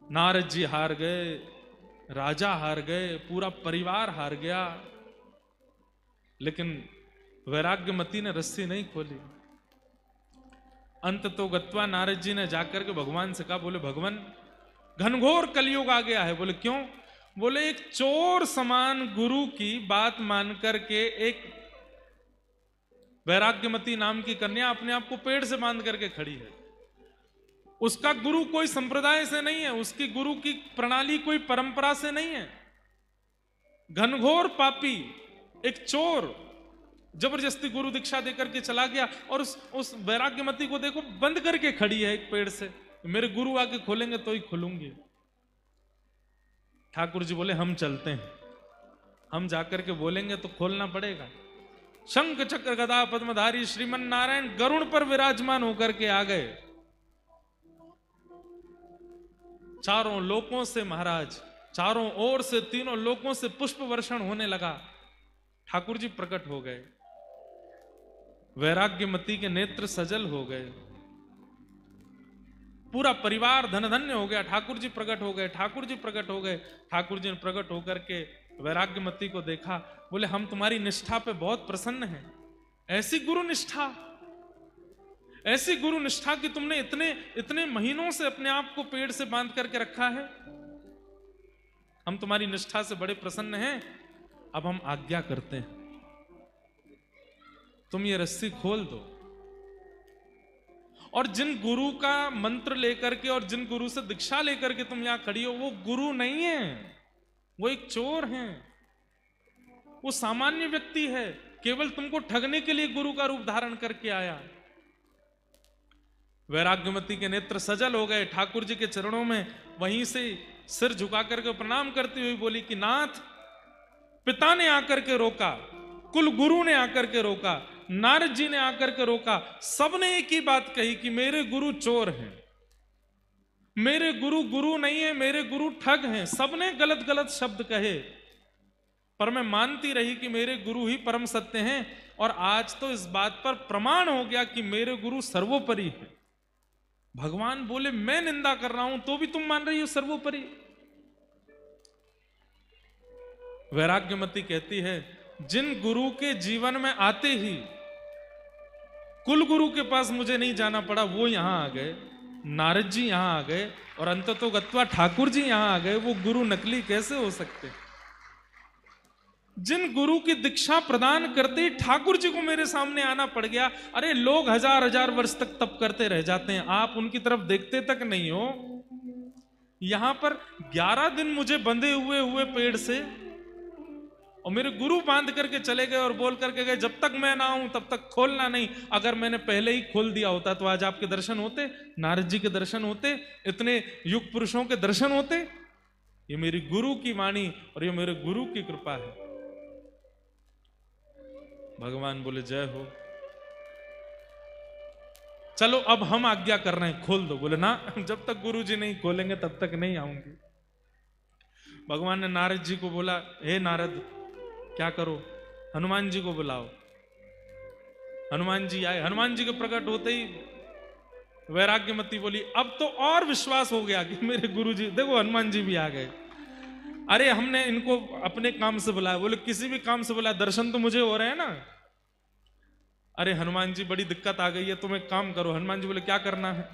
नारद जी हार गए, राजा हार गए, पूरा परिवार हार गया, लेकिन वैराग्यमती ने रस्सी नहीं खोली। अंत तो गत्वा नारद जी ने जाकर के भगवान से कहा, बोले भगवान घनघोर कलयुग आ गया है। बोले क्यों? बोले एक चोर समान गुरु की बात मान करके एक वैराग्यमती नाम की कन्या अपने आप को पेड़ से बांध करके खड़ी है। उसका गुरु कोई संप्रदाय से नहीं है, उसकी गुरु की प्रणाली कोई परंपरा से नहीं है। घनघोर पापी एक चोर जबरदस्ती गुरु दीक्षा देकर के चला गया, और उस वैराग्यमती को देखो बंद करके खड़ी है एक पेड़ से। मेरे गुरु आके खोलेंगे तो ही खोलूंगी। ठाकुर जी बोले हम चलते हैं, हम जाकर के बोलेंगे तो खोलना पड़ेगा। शंख चक्र गदा पद्मधारी श्रीमन नारायण गरुड़ पर विराजमान होकर के आ गए। चारों लोकों से महाराज, चारों ओर से, तीनों लोकों से पुष्प वर्षण होने लगा। ठाकुर जी प्रकट हो गए, वैराग्यमती के नेत्र सजल हो गए, पूरा परिवार धन धन्य हो गया। ठाकुर जी प्रकट हो गए, ठाकुर जी प्रकट हो गए। ठाकुर जी ने प्रकट होकर के वैराग्यमती को देखा, बोले हम तुम्हारी निष्ठा पे बहुत प्रसन्न हैं। ऐसी गुरु निष्ठा, ऐसी गुरु निष्ठा कि तुमने इतने इतने महीनों से अपने आप को पेड़ से बांध करके रखा है। हम तुम्हारी निष्ठा से बड़े प्रसन्न हैं। अब हम आज्ञा करते हैं, तुम ये रस्सी खोल दो। और जिन गुरु का मंत्र लेकर के और जिन गुरु से दीक्षा लेकर के तुम यहां खड़ी हो, वो गुरु नहीं है, वो एक चोर हैं, वो सामान्य व्यक्ति है, केवल तुमको ठगने के लिए गुरु का रूप धारण करके आया। वैराग्यमती के नेत्र सजल हो गए। ठाकुर जी के चरणों में वहीं से सिर झुका करके प्रणाम करती हुई बोली कि नाथ, पिता ने आकर के रोका, कुल गुरु ने आकर के रोका, नारद जी ने आकर के रोका, सबने एक ही बात कही कि मेरे गुरु चोर हैं, मेरे गुरु गुरु नहीं है, मेरे गुरु ठग हैं। सबने गलत गलत शब्द कहे, पर मैं मानती रही कि मेरे गुरु ही परम सत्य हैं। और आज तो इस बात पर प्रमाण हो गया कि मेरे गुरु सर्वोपरि है। भगवान बोले मैं निंदा कर रहा हूं तो भी तुम मान रही हो सर्वोपरि। वैराग्यमती कहती है, जिन गुरु के जीवन में आते ही कुल गुरु के पास मुझे नहीं जाना पड़ा, वो यहां आ गए, नारद जी यहां आ गए, और अंततो गत्वा ठाकुर जी यहां आ गए। वो गुरु नकली कैसे हो सकते? जिन गुरु की दीक्षा प्रदान करते ही ठाकुर जी को मेरे सामने आना पड़ गया। अरे लोग हजार हजार वर्ष तक तप करते रह जाते हैं, आप उनकी तरफ देखते तक नहीं हो। यहां पर 11 दिन मुझे बंधे हुए पेड़ से, और मेरे गुरु बांध करके चले गए और बोल करके गए जब तक मैं ना आऊं तब तक खोलना नहीं। अगर मैंने पहले ही खोल दिया होता तो आज आपके दर्शन होते, नारद जी के दर्शन होते, इतने युग पुरुषों के दर्शन होते। ये मेरी गुरु की वाणी और ये मेरे गुरु की कृपा है। भगवान बोले जय हो, चलो अब हम आज्ञा कर रहे हैं, खोल दो। बोले ना, जब तक गुरु जी नहीं खोलेंगे तब तक नहीं आऊंगी। भगवान ने नारद जी को बोला, हे नारद क्या करो, हनुमान जी को बुलाओ। हनुमान जी आए। हनुमान जी के प्रकट होते ही वैराग्यमती बोली, अब तो और विश्वास हो गया कि मेरे गुरु जी, देखो हनुमान जी भी आ गए। अरे हमने इनको अपने काम से बुलाया। बोले किसी भी काम से बुलाया, दर्शन तो मुझे हो रहे हैं ना। अरे हनुमान जी बड़ी दिक्कत आ गई है, तुम एक काम करो। हनुमान जी बोले क्या करना है?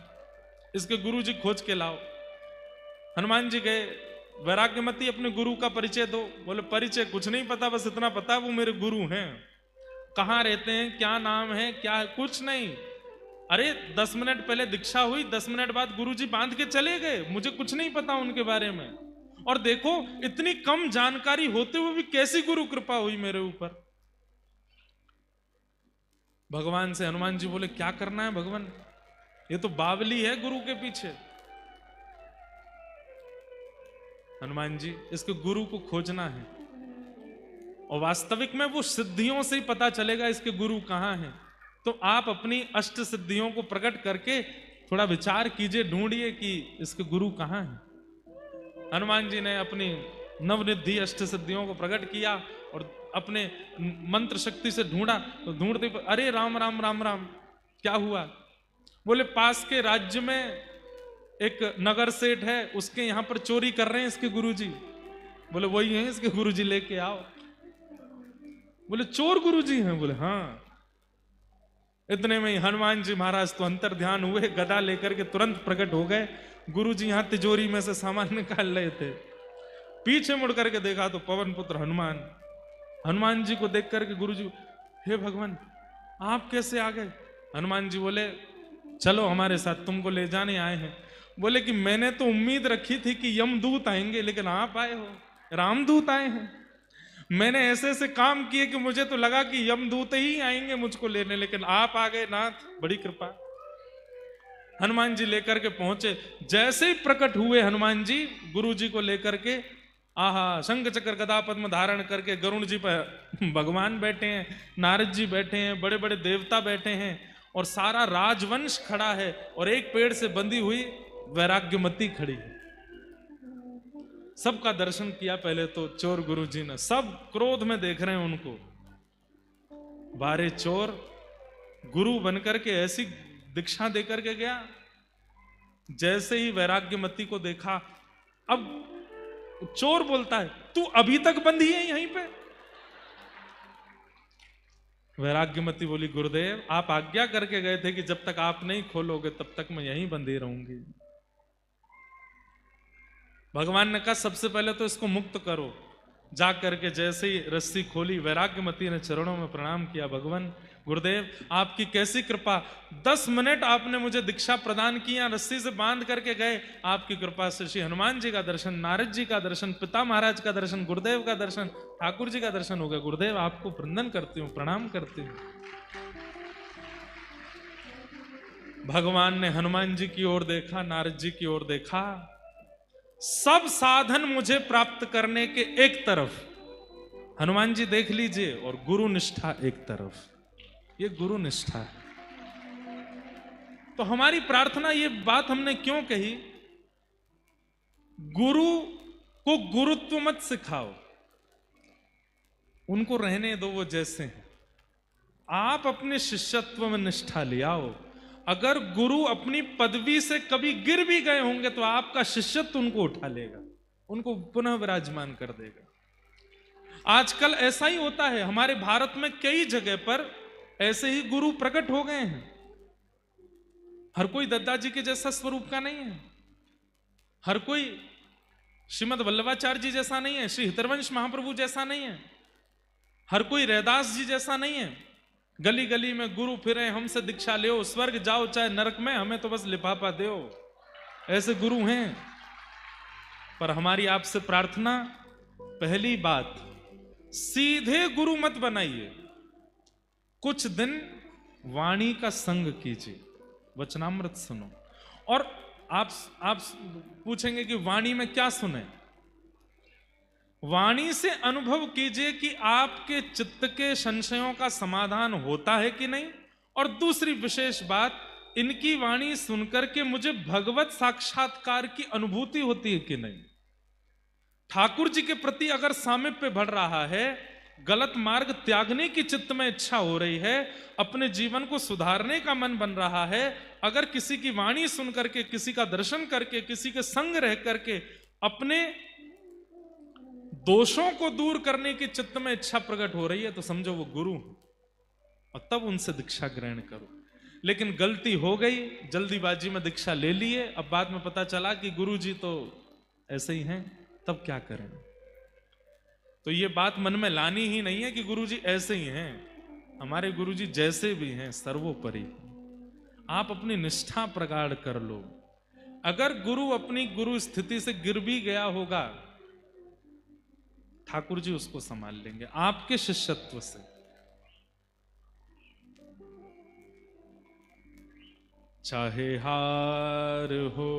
इसके गुरु जी खोज के लाओ। हनुमान जी गए, वैराग्यमती अपने गुरु का परिचय दो। बोले परिचय कुछ नहीं पता, बस इतना पता वो मेरे गुरु हैं। कहाँ रहते हैं, क्या नाम है, क्या है, कुछ नहीं। अरे 10 मिनट पहले दीक्षा हुई, 10 मिनट बाद गुरुजी बांध के चले गए, मुझे कुछ नहीं पता उनके बारे में। और देखो इतनी कम जानकारी होते हुए भी कैसी गुरु कृपा हुई मेरे ऊपर। भगवान से हनुमान जी बोले क्या करना है भगवान, ये तो बावली है गुरु के पीछे। हनुमान जी इसके गुरु को खोजना है, और वास्तविक में वो सिद्धियों से ही पता चलेगा इसके गुरु कहां हैं। तो आप अपनी अष्ट सिद्धियों को प्रकट करके थोड़ा विचार कीजिए, ढूंढिए कि इसके गुरु कहाँ हैं। हनुमान जी ने अपनी नवनिधि अष्ट सिद्धियों को प्रकट किया और अपने मंत्र शक्ति से ढूंढा, तो ढूंढते अरे राम राम राम राम, क्या हुआ? बोले पास के राज्य में एक नगर सेठ है, उसके यहां पर चोरी कर रहे हैं इसके गुरुजी। बोले वही हैं इसके गुरुजी, लेके आओ। बोले चोर गुरुजी हैं? बोले हाँ। इतने में ही हनुमान जी महाराज तो अंतर ध्यान हुए, गदा लेकर के तुरंत प्रकट हो गए। गुरुजी यहां तिजोरी में से सामान निकाल रहे थे, पीछे मुड़ करके देखा तो पवन पुत्र हनुमान। हनुमान जी को देख करके गुरुजी, हे भगवान आप कैसे आ गए? हनुमान जी बोले चलो हमारे साथ, तुमको ले जाने आए हैं। बोले कि मैंने तो उम्मीद रखी थी कि यमदूत आएंगे, लेकिन आप आए हो, रामदूत आए हैं। मैंने ऐसे ऐसे काम किए कि मुझे तो लगा कि यमदूत ही आएंगे मुझको लेने, लेकिन आप आ गए नाथ, बड़ी कृपा। हनुमान जी लेकर के पहुंचे, जैसे ही प्रकट हुए हनुमान जी गुरु जी को लेकर के, आहा शंख चक्र गदा पद्म धारण करके गरुण जी पर भगवान बैठे हैं, नारद जी बैठे हैं, बड़े बड़े देवता बैठे हैं और सारा राजवंश खड़ा है और एक पेड़ से बंधी हुई वैराग्यमती खड़ी है। सबका दर्शन किया पहले तो चोर गुरु जी ने, सब क्रोध में देख रहे हैं उनको। बारे चोर, गुरु बनकर के ऐसी दीक्षा देकर के गया, जैसे ही वैराग्यमती को देखा, अब चोर बोलता है तू अभी तक बंधी है यहीं पे? वैराग्यमती बोली गुरुदेव आप आज्ञा करके गए थे कि जब तक आप नहीं खोलोगे तब तक मैं यहीं बंधी रहूंगी। भगवान ने कहा सबसे पहले तो इसको मुक्त करो। जा करके जैसे ही रस्सी खोली, वैराग्यमती ने चरणों में प्रणाम किया, भगवान गुरुदेव आपकी कैसी कृपा, 10 मिनट आपने मुझे दीक्षा प्रदान किया, रस्सी से बांध करके गए, आपकी कृपा से श्री हनुमान जी का दर्शन, नारद जी का दर्शन, पिता महाराज का दर्शन, गुरुदेव का दर्शन, ठाकुर जी का दर्शन हो गया। गुरुदेव आपको वंदन करती हूँ, प्रणाम करती हूँ। भगवान ने हनुमान जी की ओर देखा, नारद जी की ओर देखा, सब साधन मुझे प्राप्त करने के एक तरफ, हनुमान जी देख लीजिए, और गुरु निष्ठा एक तरफ, ये गुरु निष्ठा है। तो हमारी प्रार्थना, ये बात हमने क्यों कही, गुरु को गुरुत्व मत सिखाओ, उनको रहने दो वो जैसे हैं, आप अपने शिष्यत्व में निष्ठा ले आओ। अगर गुरु अपनी पदवी से कभी गिर भी गए होंगे तो आपका शिष्यत्व उनको उठा लेगा, उनको पुनः विराजमान कर देगा। आजकल ऐसा ही होता है, हमारे भारत में कई जगह पर ऐसे ही गुरु प्रकट हो गए हैं। हर कोई दद्दा जी के जैसा स्वरूप का नहीं है, हर कोई श्रीमद वल्लभाचार्य जी जैसा नहीं है, श्री हितरवंश महाप्रभु जैसा नहीं है, हर कोई रैदास जी जैसा नहीं है। गली गली में गुरु फिरे, हमसे दीक्षा ले, स्वर्ग जाओ चाहे नरक में, हमें तो बस लिफाफा दो, ऐसे गुरु हैं। पर हमारी आपसे प्रार्थना, पहली बात, सीधे गुरु मत बनाइए, कुछ दिन वाणी का संग कीजिए, वचनामृत सुनो। और आप पूछेंगे कि वाणी में क्या सुने, वाणी से अनुभव कीजिए कि आपके चित्त के संशयों का समाधान होता है कि नहीं। और दूसरी विशेष बात, इनकी वाणी सुनकर के मुझे भगवत साक्षात्कार की अनुभूति होती है कि नहीं। ठाकुर जी के प्रति अगर सामीप्य बढ़ रहा है, गलत मार्ग त्यागने की चित्त में इच्छा हो रही है, अपने जीवन को सुधारने का मन बन रहा है, अगर किसी की वाणी सुन करके, किसी का दर्शन करके, किसी के संग रह करके अपने दोषों को दूर करने की चित्त में इच्छा प्रकट हो रही है, तो समझो वो गुरु, और तब उनसे दीक्षा ग्रहण करो। लेकिन गलती हो गई, जल्दीबाजी में दीक्षा ले लिए, अब बाद में पता चला कि गुरु जी तो ऐसे ही हैं, तब क्या करें। तो ये बात मन में लानी ही नहीं है कि गुरु जी ऐसे ही हैं, हमारे गुरु जी जैसे भी हैं सर्वोपरि। आप अपनी निष्ठा प्रगाढ़ कर लो। अगर गुरु अपनी गुरु स्थिति से गिर भी गया होगा, ठाकुर जी उसको संभाल लेंगे आपके शिष्यत्व से। चाहे हार हो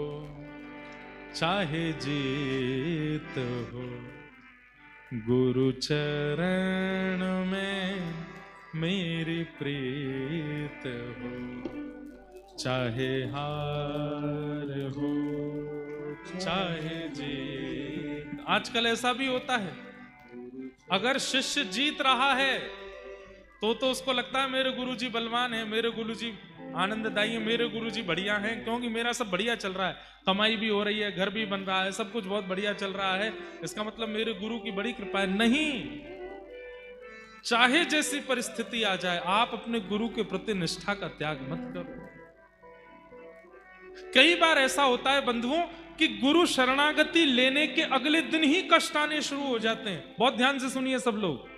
चाहे जीत हो, गुरु चरण में मेरी प्रीत हो। चाहे हार हो चाहे जीत। आजकल ऐसा भी होता है, अगर शिष्य जीत रहा है तो उसको लगता है मेरे गुरुजी बलवान है, मेरे गुरुजी आनंददायी है, मेरे गुरुजी बढ़िया हैं, क्योंकि मेरा सब बढ़िया चल रहा है, कमाई भी हो रही है, घर भी बन रहा है, सब कुछ बहुत बढ़िया चल रहा है, इसका मतलब मेरे गुरु की बड़ी कृपा है। नहीं, चाहे जैसी परिस्थिति आ जाए, आप अपने गुरु के प्रति निष्ठा का त्याग मत करो। कई बार ऐसा होता है बंधुओं कि गुरु शरणागति लेने के अगले दिन ही कष्ट आने शुरू हो जाते हैं। बहुत ध्यान से सुनिए सब लोग।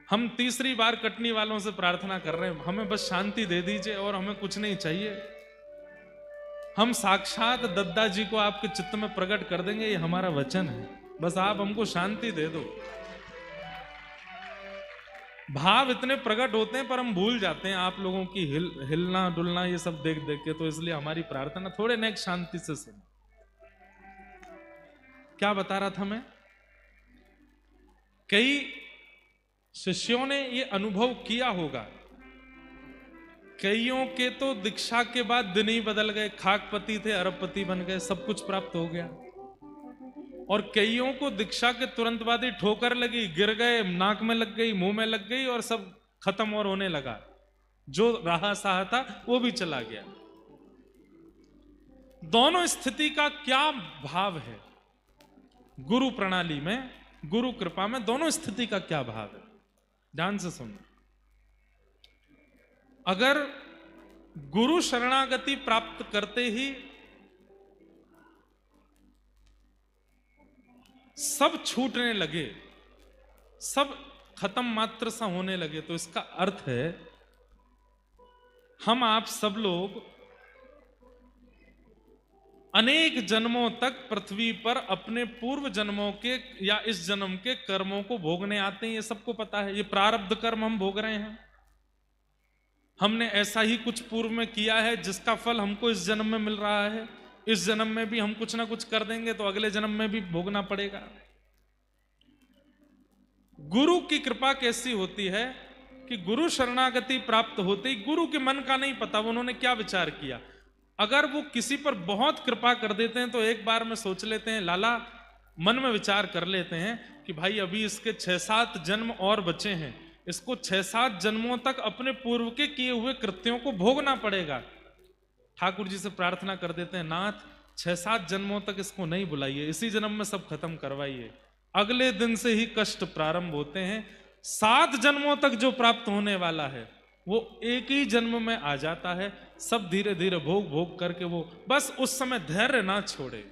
हम तीसरी बार कटनी वालों से प्रार्थना कर रहे हैं, हमें बस शांति दे दीजिए और हमें कुछ नहीं चाहिए। हम साक्षात दद्दा जी को आपके चित्त में प्रकट कर देंगे, ये हमारा वचन है, बस आप हमको शांति दे दो। भाव इतने प्रकट होते हैं पर हम भूल जाते हैं आप लोगों की हिलना डुलना ये सब देख देख के, तो इसलिए हमारी प्रार्थना थोड़े नेक शांति से सुनो। क्या बता रहा था मैं? कई शिष्यों ने ये अनुभव किया होगा, कईयों के तो दीक्षा के बाद दिन ही बदल गए, खाकपति थे अरबपति बन गए, सब कुछ प्राप्त हो गया। और कईयों को दीक्षा के तुरंत बाद ही ठोकर लगी, गिर गए, नाक में लग गई, मुंह में लग गई और सब खत्म और होने लगा। जो रहा सहा था वो भी चला गया। दोनों स्थिति का क्या भाव है गुरु प्रणाली में, गुरु कृपा में, दोनों स्थिति का क्या भाव है? ध्यान से सुनो। अगर गुरु शरणागति प्राप्त करते ही सब छूटने लगे, सब खत्म मात्र सा होने लगे, तो इसका अर्थ है हम आप सब लोग अनेक जन्मों तक पृथ्वी पर अपने पूर्व जन्मों के या इस जन्म के कर्मों को भोगने आते हैं। ये सबको पता है, ये प्रारब्ध कर्म हम भोग रहे हैं। हमने ऐसा ही कुछ पूर्व में किया है जिसका फल हमको इस जन्म में मिल रहा है। इस जन्म में भी हम कुछ ना कुछ कर देंगे तो अगले जन्म में भी भोगना पड़ेगा। गुरु की कृपा कैसी होती है कि गुरु शरणागति प्राप्त होते ही, गुरु के मन का नहीं पता उन्होंने क्या विचार किया। अगर वो किसी पर बहुत कृपा कर देते हैं तो एक बार में सोच लेते हैं, लाला मन में विचार कर लेते हैं कि भाई अभी इसके 6-7 जन्म और बचे हैं, इसको 6-7 जन्मों तक अपने पूर्व के किए हुए कृत्यों को भोगना पड़ेगा। ठाकुर जी से प्रार्थना कर देते हैं, नाथ 6-7 जन्मों तक इसको नहीं बुलाइए, इसी जन्म में सब खत्म करवाइए। अगले दिन से ही कष्ट प्रारंभ होते हैं। 7 जन्मों तक जो प्राप्त होने वाला है वो एक ही जन्म में आ जाता है। सब धीरे धीरे भोग भोग करके वो बस उस समय धैर्य ना छोड़े,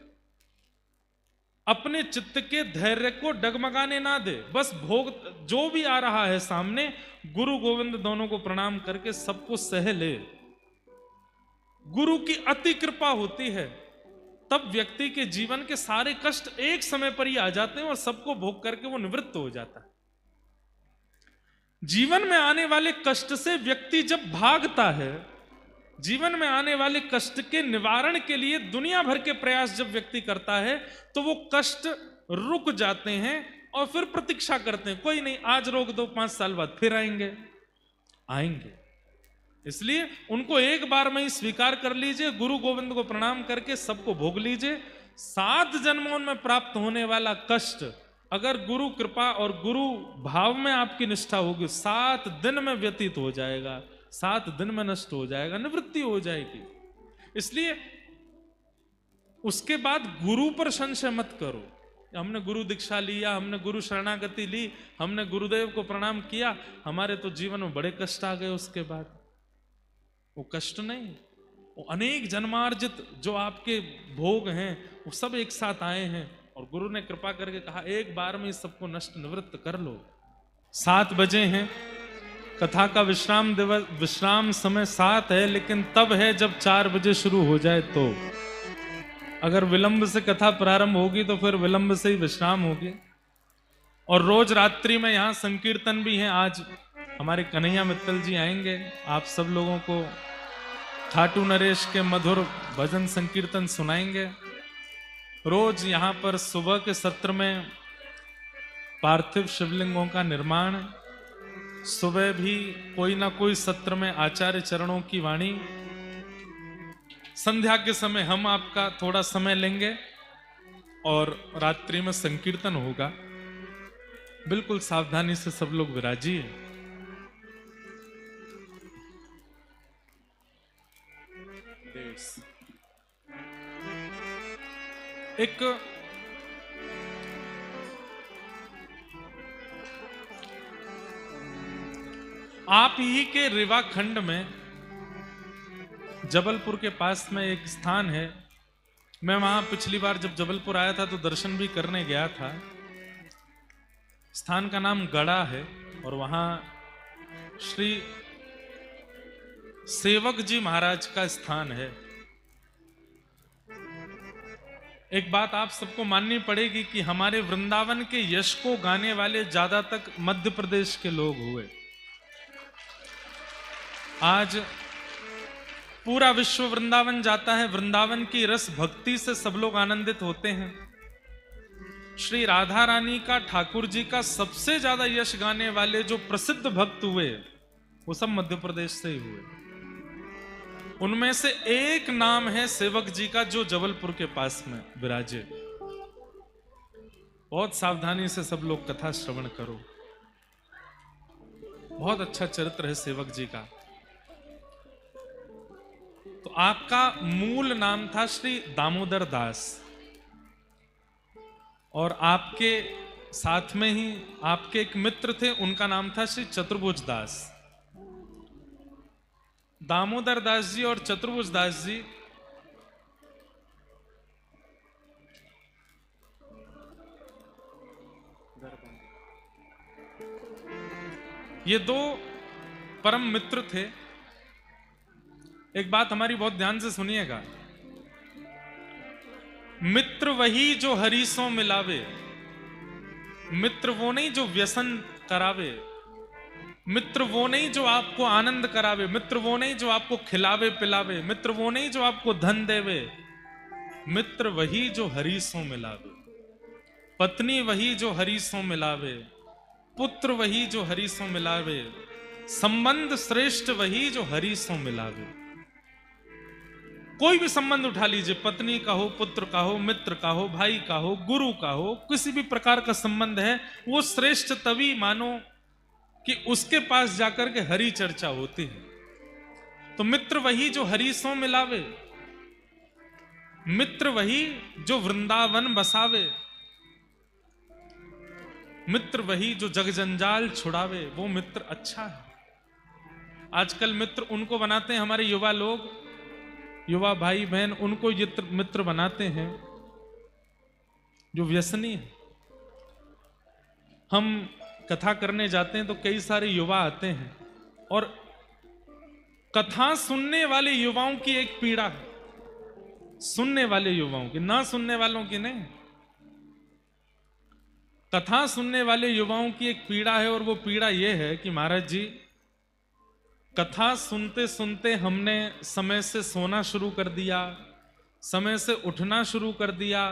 अपने चित्त के धैर्य को डगमगाने ना दे, बस भोग जो भी आ रहा है सामने, गुरु गोविंद दोनों को प्रणाम करके सबको सह ले। गुरु की अति कृपा होती है, तब व्यक्ति के जीवन के सारे कष्ट एक समय पर ही आ जाते हैं और सबको भोग करके वो निवृत्त हो जाता है। जीवन में आने वाले कष्ट से व्यक्ति जब भागता है, जीवन में आने वाले कष्ट के निवारण के लिए दुनिया भर के प्रयास जब व्यक्ति करता है तो वो कष्ट रुक जाते हैं और फिर प्रतीक्षा करते हैं, कोई नहीं आज रोक दो, 5 साल बाद फिर आएंगे। इसलिए उनको एक बार में ही स्वीकार कर लीजिए, गुरु गोविंद को प्रणाम करके सबको भोग लीजिए। 7 जन्मों में प्राप्त होने वाला कष्ट अगर गुरु कृपा और गुरु भाव में आपकी निष्ठा होगी, 7 दिन में व्यतीत हो जाएगा, 7 दिन में नष्ट हो जाएगा, निवृत्ति हो जाएगी। इसलिए उसके बाद गुरु पर संशय मत करो। हमने गुरु दीक्षा लिया, हमने गुरु शरणागति ली, हमने गुरुदेव को प्रणाम किया, हमारे तो जीवन में बड़े कष्ट आ गए। उसके बाद वो कष्ट नहीं, वो अनेक जन्मार्जित जो आपके भोग हैं वो सब एक साथ आए हैं और गुरु ने कृपा करके कहा एक बार में सबको नष्ट निवृत्त कर लो। 7 बजे हैं, कथा का विश्राम दिवस, विश्राम समय 7 है, लेकिन तब है जब 4 बजे शुरू हो जाए। तो अगर विलंब से कथा प्रारंभ होगी तो फिर विलंब से ही विश्राम होगी। और रोज रात्रि में यहाँ संकीर्तन भी है। आज हमारे कन्हैया मित्तल जी आएंगे, आप सब लोगों को खाटू नरेश के मधुर भजन संकीर्तन सुनाएंगे। रोज यहाँ पर सुबह के सत्र में पार्थिव शिवलिंगों का निर्माण, सुबह भी कोई ना कोई सत्र में आचार्य चरणों की वाणी, संध्या के समय हम आपका थोड़ा समय लेंगे और रात्रि में संकीर्तन होगा। बिल्कुल सावधानी से सब लोग विराजिए। एक आप ही के रीवा खंड में जबलपुर के पास में एक स्थान है। मैं वहां पिछली बार जब जबलपुर आया था तो दर्शन भी करने गया था। स्थान का नाम गड़ा है और वहां श्री सेवक जी महाराज का स्थान है। एक बात आप सबको माननी पड़ेगी कि हमारे वृंदावन के यश को गाने वाले ज्यादा तक मध्य प्रदेश के लोग हुए। आज पूरा विश्व वृंदावन जाता है। वृंदावन की रस भक्ति से सब लोग आनंदित होते हैं। श्री राधा रानी का, ठाकुर जी का सबसे ज्यादा यश गाने वाले जो प्रसिद्ध भक्त हुए वो सब मध्य प्रदेश से ही हुए। उनमें से एक नाम है सेवक जी का, जो जबलपुर के पास में विराजे। बहुत सावधानी से सब लोग कथा श्रवण करो। बहुत अच्छा चरित्र है सेवक जी का। तो आपका मूल नाम था श्री दामोदर दास और आपके साथ में ही आपके एक मित्र थे, उनका नाम था श्री चतुर्भुज दास। दामोदर दास जी और चतुर्भुज दास जी ये दो परम मित्र थे। एक बात हमारी बहुत ध्यान से सुनिएगा। मित्र वही जो हरि सो मिलावे, मित्र वो नहीं जो व्यसन करावे, मित्र वो नहीं जो आपको आनंद करावे, मित्र वो नहीं जो आपको खिलावे पिलावे, मित्र वो नहीं जो आपको धन देवे। मित्र वही जो हरि सो मिलावे, पत्नी वही जो हरि सो मिलावे, पुत्र वही जो हरि सो मिलावे, संबंध श्रेष्ठ वही जो हरि सो मिलावे। कोई भी संबंध उठा लीजिए, पत्नी का हो, पुत्र का हो, मित्र का हो, भाई का हो, गुरु का हो, किसी भी प्रकार का संबंध है, वो श्रेष्ठ तभी मानो कि उसके पास जाकर के हरि चर्चा होती है। तो मित्र वही जो हरि सो मिलावे, मित्र वही जो वृंदावन बसावे, मित्र वही जो जग जंजाल छुड़ावे, वो मित्र अच्छा है। आजकल मित्र उनको बनाते हैं हमारे युवा लोग, युवा भाई बहन, उनको ये मित्र बनाते हैं जो व्यसनी है। हम कथा करने जाते हैं तो कई सारे युवा आते हैं और कथा सुनने वाले युवाओं की एक पीड़ा है, सुनने वाले युवाओं की, ना सुनने वालों की नहीं। कथा सुनने वाले युवाओं की एक पीड़ा है और वो पीड़ा ये है कि महाराज जी, कथा सुनते सुनते हमने समय से सोना शुरू कर दिया, समय से उठना शुरू कर दिया,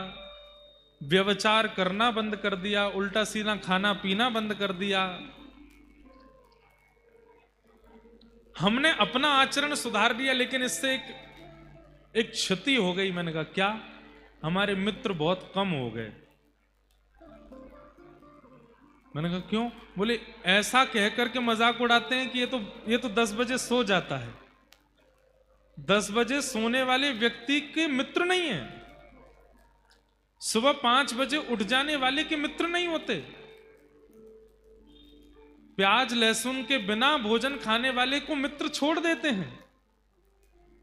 व्यभिचार करना बंद कर दिया, उल्टा सीधा खाना पीना बंद कर दिया। हमने अपना आचरण सुधार दिया, लेकिन इससे एक क्षति हो गई। मैंने कहा क्या? हमारे मित्र बहुत कम हो गए। मैंने कहा क्यों? बोले ऐसा कह करके मजाक उड़ाते हैं कि ये तो 10 बजे सो जाता है। 10 बजे सोने वाले व्यक्ति के मित्र नहीं है, सुबह 5 बजे उठ जाने वाले के मित्र नहीं होते, प्याज लहसुन के बिना भोजन खाने वाले को मित्र छोड़ देते हैं,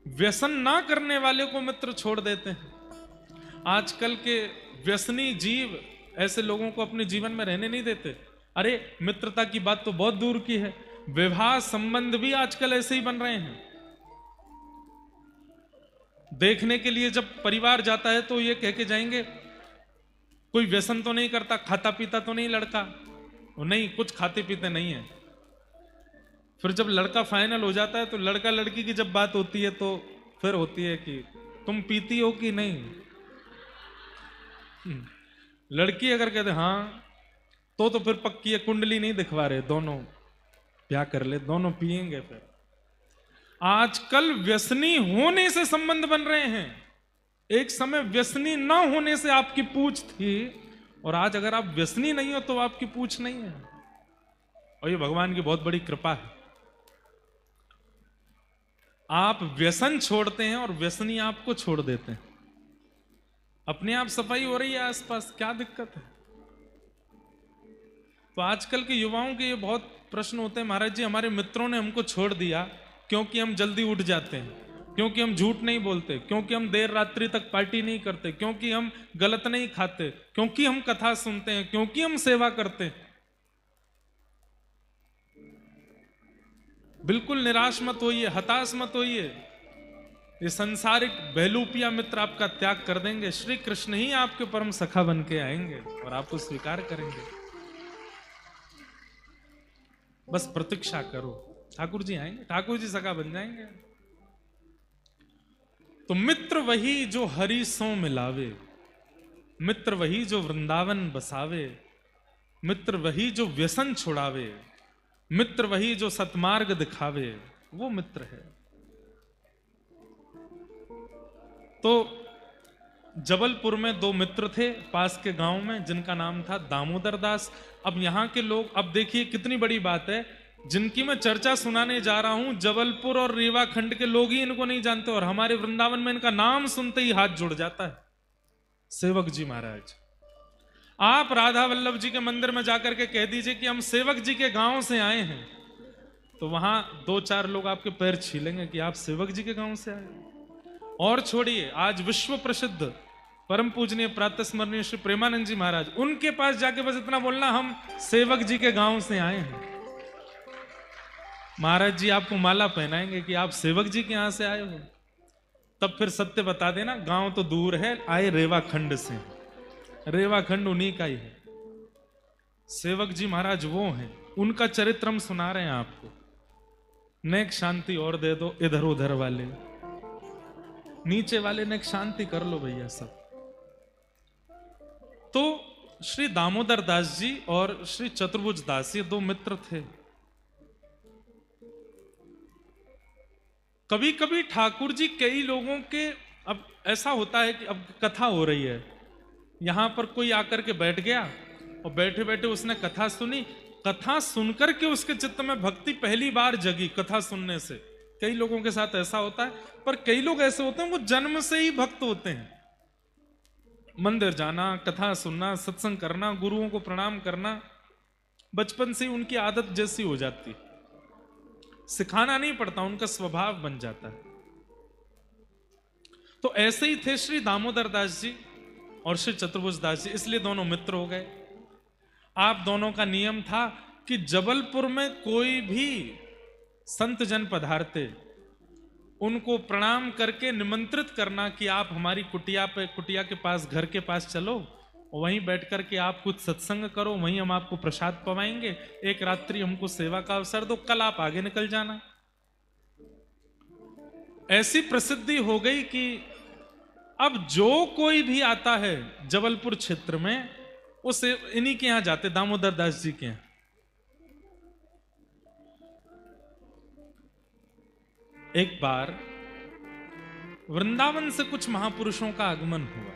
व्यसन ना करने वाले को मित्र छोड़ देते हैं। आजकल के व्यसनी जीव ऐसे लोगों को अपने जीवन में रहने नहीं देते। अरे मित्रता की बात तो बहुत दूर की है, विवाह संबंध भी आजकल ऐसे ही बन रहे हैं। देखने के लिए जब परिवार जाता है तो ये कह के जाएंगे कोई व्यसन तो नहीं करता, खाता पीता तो नहीं लड़का, वो नहीं, कुछ खाते पीते नहीं है। फिर जब लड़का फाइनल हो जाता है तो लड़का लड़की की जब बात होती है तो फिर होती है कि तुम पीती हो कि नहीं। लड़की अगर कहते हाँ तो फिर पक्की है, कुंडली नहीं दिखवा रहे दोनों, ब्याह कर ले, दोनों पिएंगे फिर। आजकल व्यसनी होने से संबंध बन रहे हैं। एक समय व्यसनी न होने से आपकी पूछ थी, और आज अगर आप व्यसनी नहीं हो तो आपकी पूछ नहीं है। और ये भगवान की बहुत बड़ी कृपा है। आप व्यसन छोड़ते हैं और व्यसनी आपको छोड़ देते हैं। अपने आप सफाई हो रही है आसपास, क्या दिक्कत है? तो आजकल के युवाओं के ये बहुत प्रश्न होते हैं, महाराज जी हमारे मित्रों ने हमको छोड़ दिया क्योंकि हम जल्दी उठ जाते हैं, क्योंकि हम झूठ नहीं बोलते, क्योंकि हम देर रात्रि तक पार्टी नहीं करते, क्योंकि हम गलत नहीं खाते, क्योंकि हम कथा सुनते हैं, क्योंकि हम सेवा करते हैं। बिल्कुल निराश मत होइए, हताश मत होइए। ये संसारिक बहलूपिया मित्र आपका त्याग कर देंगे। श्री कृष्ण ही आपके परम सखा बन के आएंगे और आपको स्वीकार करेंगे। बस प्रतीक्षा करो, ठाकुर जी आएंगे, ठाकुर जी सखा बन जाएंगे। तो मित्र वही जो हरि सो मिलावे, मित्र वही जो वृंदावन बसावे, मित्र वही जो व्यसन छुड़ावे, मित्र वही जो सतमार्ग दिखावे, वो मित्र है। तो जबलपुर में दो मित्र थे पास के गांव में, जिनका नाम था दामोदर दास। अब यहां के लोग, अब देखिए कितनी बड़ी बात है, जिनकी मैं चर्चा सुनाने जा रहा हूं, जबलपुर और रीवा खंड के लोग ही इनको नहीं जानते, और हमारे वृंदावन में इनका नाम सुनते ही हाथ जुड़ जाता है। सेवक जी महाराज, आप राधा वल्लभ जी के मंदिर में जाकर के कह दीजिए कि हम सेवक जी के गांव से आए हैं, तो वहां दो चार लोग आपके पैर छीलेंगे कि आप सेवक जी के गांव से आए। और छोड़िए, आज विश्व प्रसिद्ध परम पूजनीय प्रातः स्मरणीय श्री प्रेमानंद जी महाराज, उनके पास जाके बस इतना बोलना, हम सेवक जी के गांव से आए हैं, महाराज जी आपको माला पहनाएंगे कि आप सेवक जी के यहां से आए हो। तब फिर सत्य बता देना, गांव तो दूर है, आए रेवा खंड से, रेवा खंड उन्हीं का ही है। सेवक जी महाराज वो हैं, उनका चरित्र हम सुना रहे हैं आपको। नेक शांति और दे दो इधर उधर वाले, नीचे वाले नेक शांति कर लो भैया सब। तो श्री दामोदर दास जी और श्री चतुर्भुज दास, ये दो मित्र थे। कभी कभी ठाकुर जी कई लोगों के, अब ऐसा होता है कि अब कथा हो रही है, यहां पर कोई आकर के बैठ गया और बैठे बैठे उसने कथा सुनी, कथा सुनकर के उसके चित्त में भक्ति पहली बार जगी कथा सुनने से। कई लोगों के साथ ऐसा होता है, पर कई लोग ऐसे होते हैं वो जन्म से ही भक्त होते हैं। मंदिर जाना, कथा सुनना, सत्संग करना, गुरुओं को प्रणाम करना बचपन से ही उनकी आदत जैसी हो जाती, सिखाना नहीं पड़ता, उनका स्वभाव बन जाता है। तो ऐसे ही थे श्री दामोदर दास जी और श्री चतुर्भुज दास जी, इसलिए दोनों मित्र हो गए। आप दोनों का नियम था कि जबलपुर में कोई भी संत जन पधारते, उनको प्रणाम करके निमंत्रित करना कि आप हमारी कुटिया के पास, घर के पास चलो, वहीं बैठ करके आप कुछ सत्संग करो, वहीं हम आपको प्रसाद पवाएंगे, एक रात्रि हमको सेवा का अवसर दो, कल आप आगे निकल जाना। ऐसी प्रसिद्धि हो गई कि अब जो कोई भी आता है जबलपुर क्षेत्र में, उसे इन्हीं के यहां जाते, दामोदर दास जी के यहां। एक बार वृंदावन से कुछ महापुरुषों का आगमन हुआ।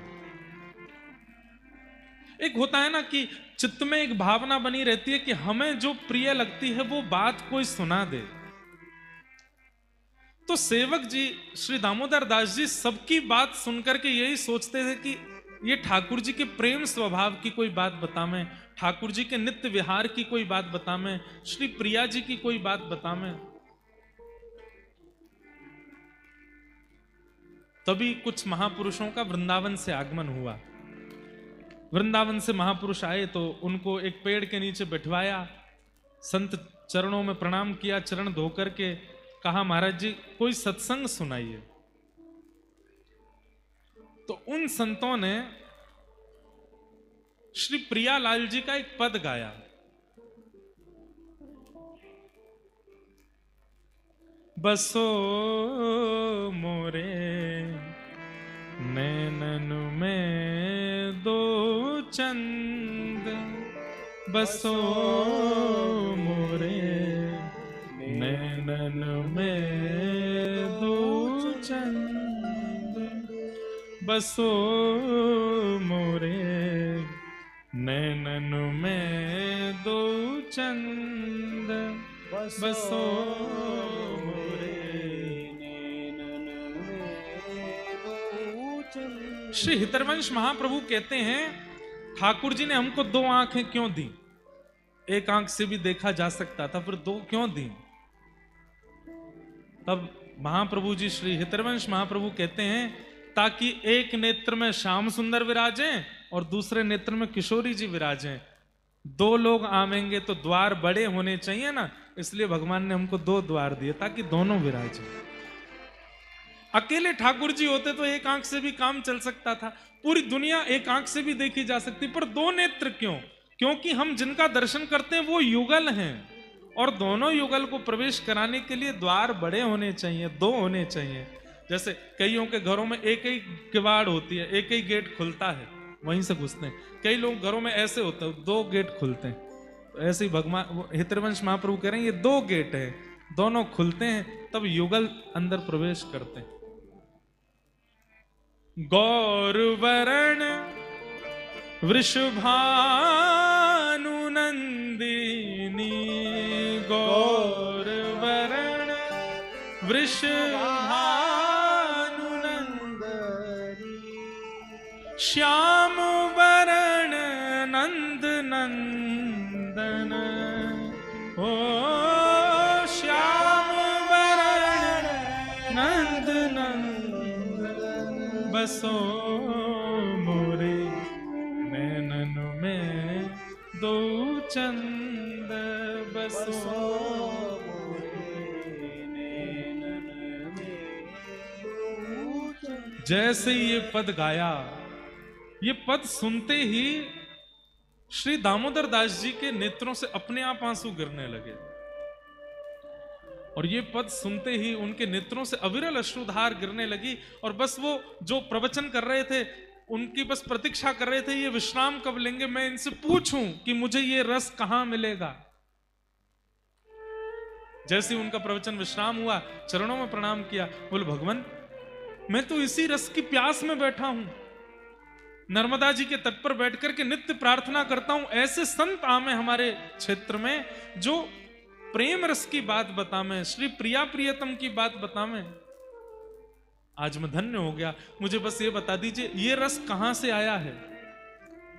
एक होता है ना कि चित्त में एक भावना बनी रहती है कि हमें जो प्रिय लगती है वो बात कोई सुना दे। तो सेवक जी श्री दामोदर दास जी सबकी बात सुनकर के यही सोचते थे कि ये ठाकुर जी के प्रेम स्वभाव की कोई बात बतावें, ठाकुर जी के नित्य विहार की कोई बात बतावें, श्री प्रिया जी की कोई बात बतावें। तभी कुछ महापुरुषों का वृंदावन से आगमन हुआ। वृंदावन से महापुरुष आए तो उनको एक पेड़ के नीचे बैठवाया, संत चरणों में प्रणाम किया, चरण धो करके कहा महाराज जी कोई सत्संग सुनाइए। तो उन संतों ने श्री प्रियालाल जी का एक पद गाया, बसो मोरे नैनन में दो चंद, बसो मोरे चंद बसो मोरे नैनन में दो चंद बसो मोरे नैनन में दो चंद। श्री हितरवंश महाप्रभु कहते हैं ठाकुर जी ने हमको दो आंखें क्यों दी? एक आंख से भी देखा जा सकता था, फिर दो क्यों दी? तब महाप्रभु जी श्री हितरवंश महाप्रभु कहते हैं ताकि एक नेत्र में श्याम सुंदर विराजें और दूसरे नेत्र में किशोरी जी विराजें। दो लोग आवेंगे तो द्वार बड़े होने चाहिए ना, इसलिए भगवान ने हमको दो द्वार दिए ताकि दोनों विराजें। अकेले ठाकुर जी होते तो एक आंख से भी काम चल सकता था, पूरी दुनिया एक आंख से भी देखी जा सकती, पर दो नेत्र क्यों? क्योंकि हम जिनका दर्शन करते हैं वो युगल हैं, और दोनों युगल को प्रवेश कराने के लिए द्वार बड़े होने चाहिए, दो होने चाहिए। जैसे कईयों के घरों में एक ही किवाड़ होती है, एक ही गेट खुलता है, वहीं से घुसते हैं। कई लोग घरों में ऐसे होते हैं, दो गेट खुलते हैं। तो ऐसे ही भगवान हितरवंश महाप्रभु कह रहे हैं ये दो गेट है, दोनों खुलते हैं तब युगल अंदर प्रवेश करते हैं। गौर वरण वृषभानु नंदिनी गौर वरण वृषभानु नंदिनी श्याम वरण नंद नंदन ओ श्याम वरण नंद नंदन बसो मोरे नैनन में दो चंद बसो मोरे नैनन में दो चंद। जैसे ये पद गाया, ये पद सुनते ही श्री दामोदर दास जी के नेत्रों से अपने आप आंसू गिरने लगे, और ये पद सुनते ही उनके नेत्रों से अविरल अश्रुधार गिरने लगी। और बस वो जो प्रवचन कर रहे थे उनकी बस प्रतीक्षा कर रहे थे, ये विश्राम कब लेंगे, मैं इनसे पूछूं कि मुझे ये रस कहां मिलेगा। जैसे उनका प्रवचन विश्राम हुआ, चरणों में प्रणाम किया, बोले भगवान मैं तो इसी रस की प्यास में बैठा हूं, नर्मदा जी के तट पर बैठकर के नित्य प्रार्थना करता हूं, ऐसे संत आमे हमारे क्षेत्र में जो प्रेम रस की बात बतावें, श्री प्रिया प्रियतम की बात बतावें। आज मैं धन्य हो गया, मुझे बस ये बता दीजिए ये रस कहां से आया है।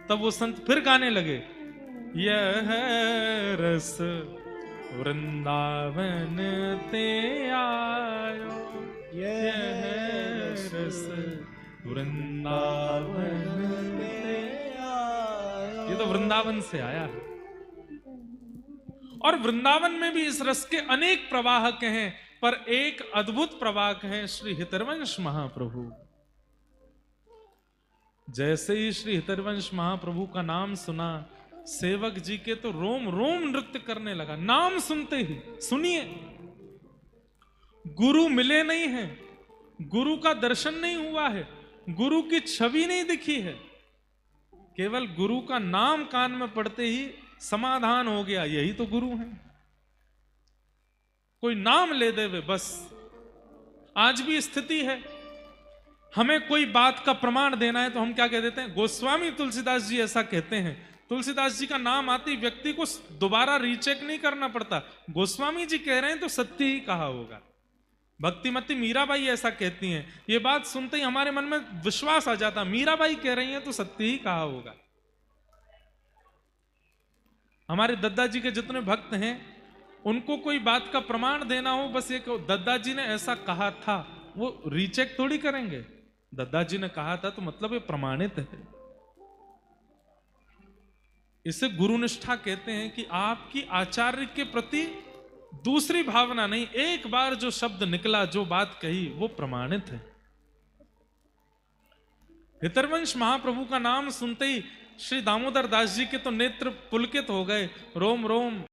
तब वो संत फिर गाने लगे, यह रस वृंदावन ते आयो, यह रस वृंदावन ते आयो। ये तो वृंदावन से आया है, और वृंदावन में भी इस रस के अनेक प्रवाहक हैं, पर एक अद्भुत प्रवाहक हैं श्री हितरवंश महाप्रभु। जैसे ही श्री हितरवंश महाप्रभु का नाम सुना, सेवक जी के तो रोम रोम नृत्य करने लगा। नाम सुनते ही, सुनिए, गुरु मिले नहीं हैं, गुरु का दर्शन नहीं हुआ है, गुरु की छवि नहीं दिखी है, केवल गुरु का नाम कान में पड़ते ही समाधान हो गया, यही तो गुरु हैं। कोई नाम ले दे वे बस। आज भी स्थिति है, हमें कोई बात का प्रमाण देना है तो हम क्या कह देते हैं, गोस्वामी तुलसीदास जी ऐसा कहते हैं। तुलसीदास जी का नाम आते ही व्यक्ति को दोबारा रीचेक नहीं करना पड़ता, गोस्वामी जी कह रहे हैं तो सत्य ही कहा होगा। भक्तिमती मीराबाई ऐसा कहती हैं, ये बात सुनते ही हमारे मन में विश्वास आ जाता, मीराबाई कह रही हैं तो सत्य ही कहा होगा। हमारे दद्दा जी के जितने भक्त हैं, उनको कोई बात का प्रमाण देना हो, बस ये दद्दा जी ने ऐसा कहा था, वो रीचेक थोड़ी करेंगे। दद्दा जी ने कहा था तो मतलब ये प्रमाणित है। इसे गुरुनिष्ठा कहते हैं कि आपकी आचार्य के प्रति दूसरी भावना नहीं, एक बार जो शब्द निकला, जो बात कही, वो प्रमाणित है। हितरवंश महाप्रभु का नाम सुनते ही श्री दामोदर दास जी के तो नेत्र पुलकित हो गए, रोम रोम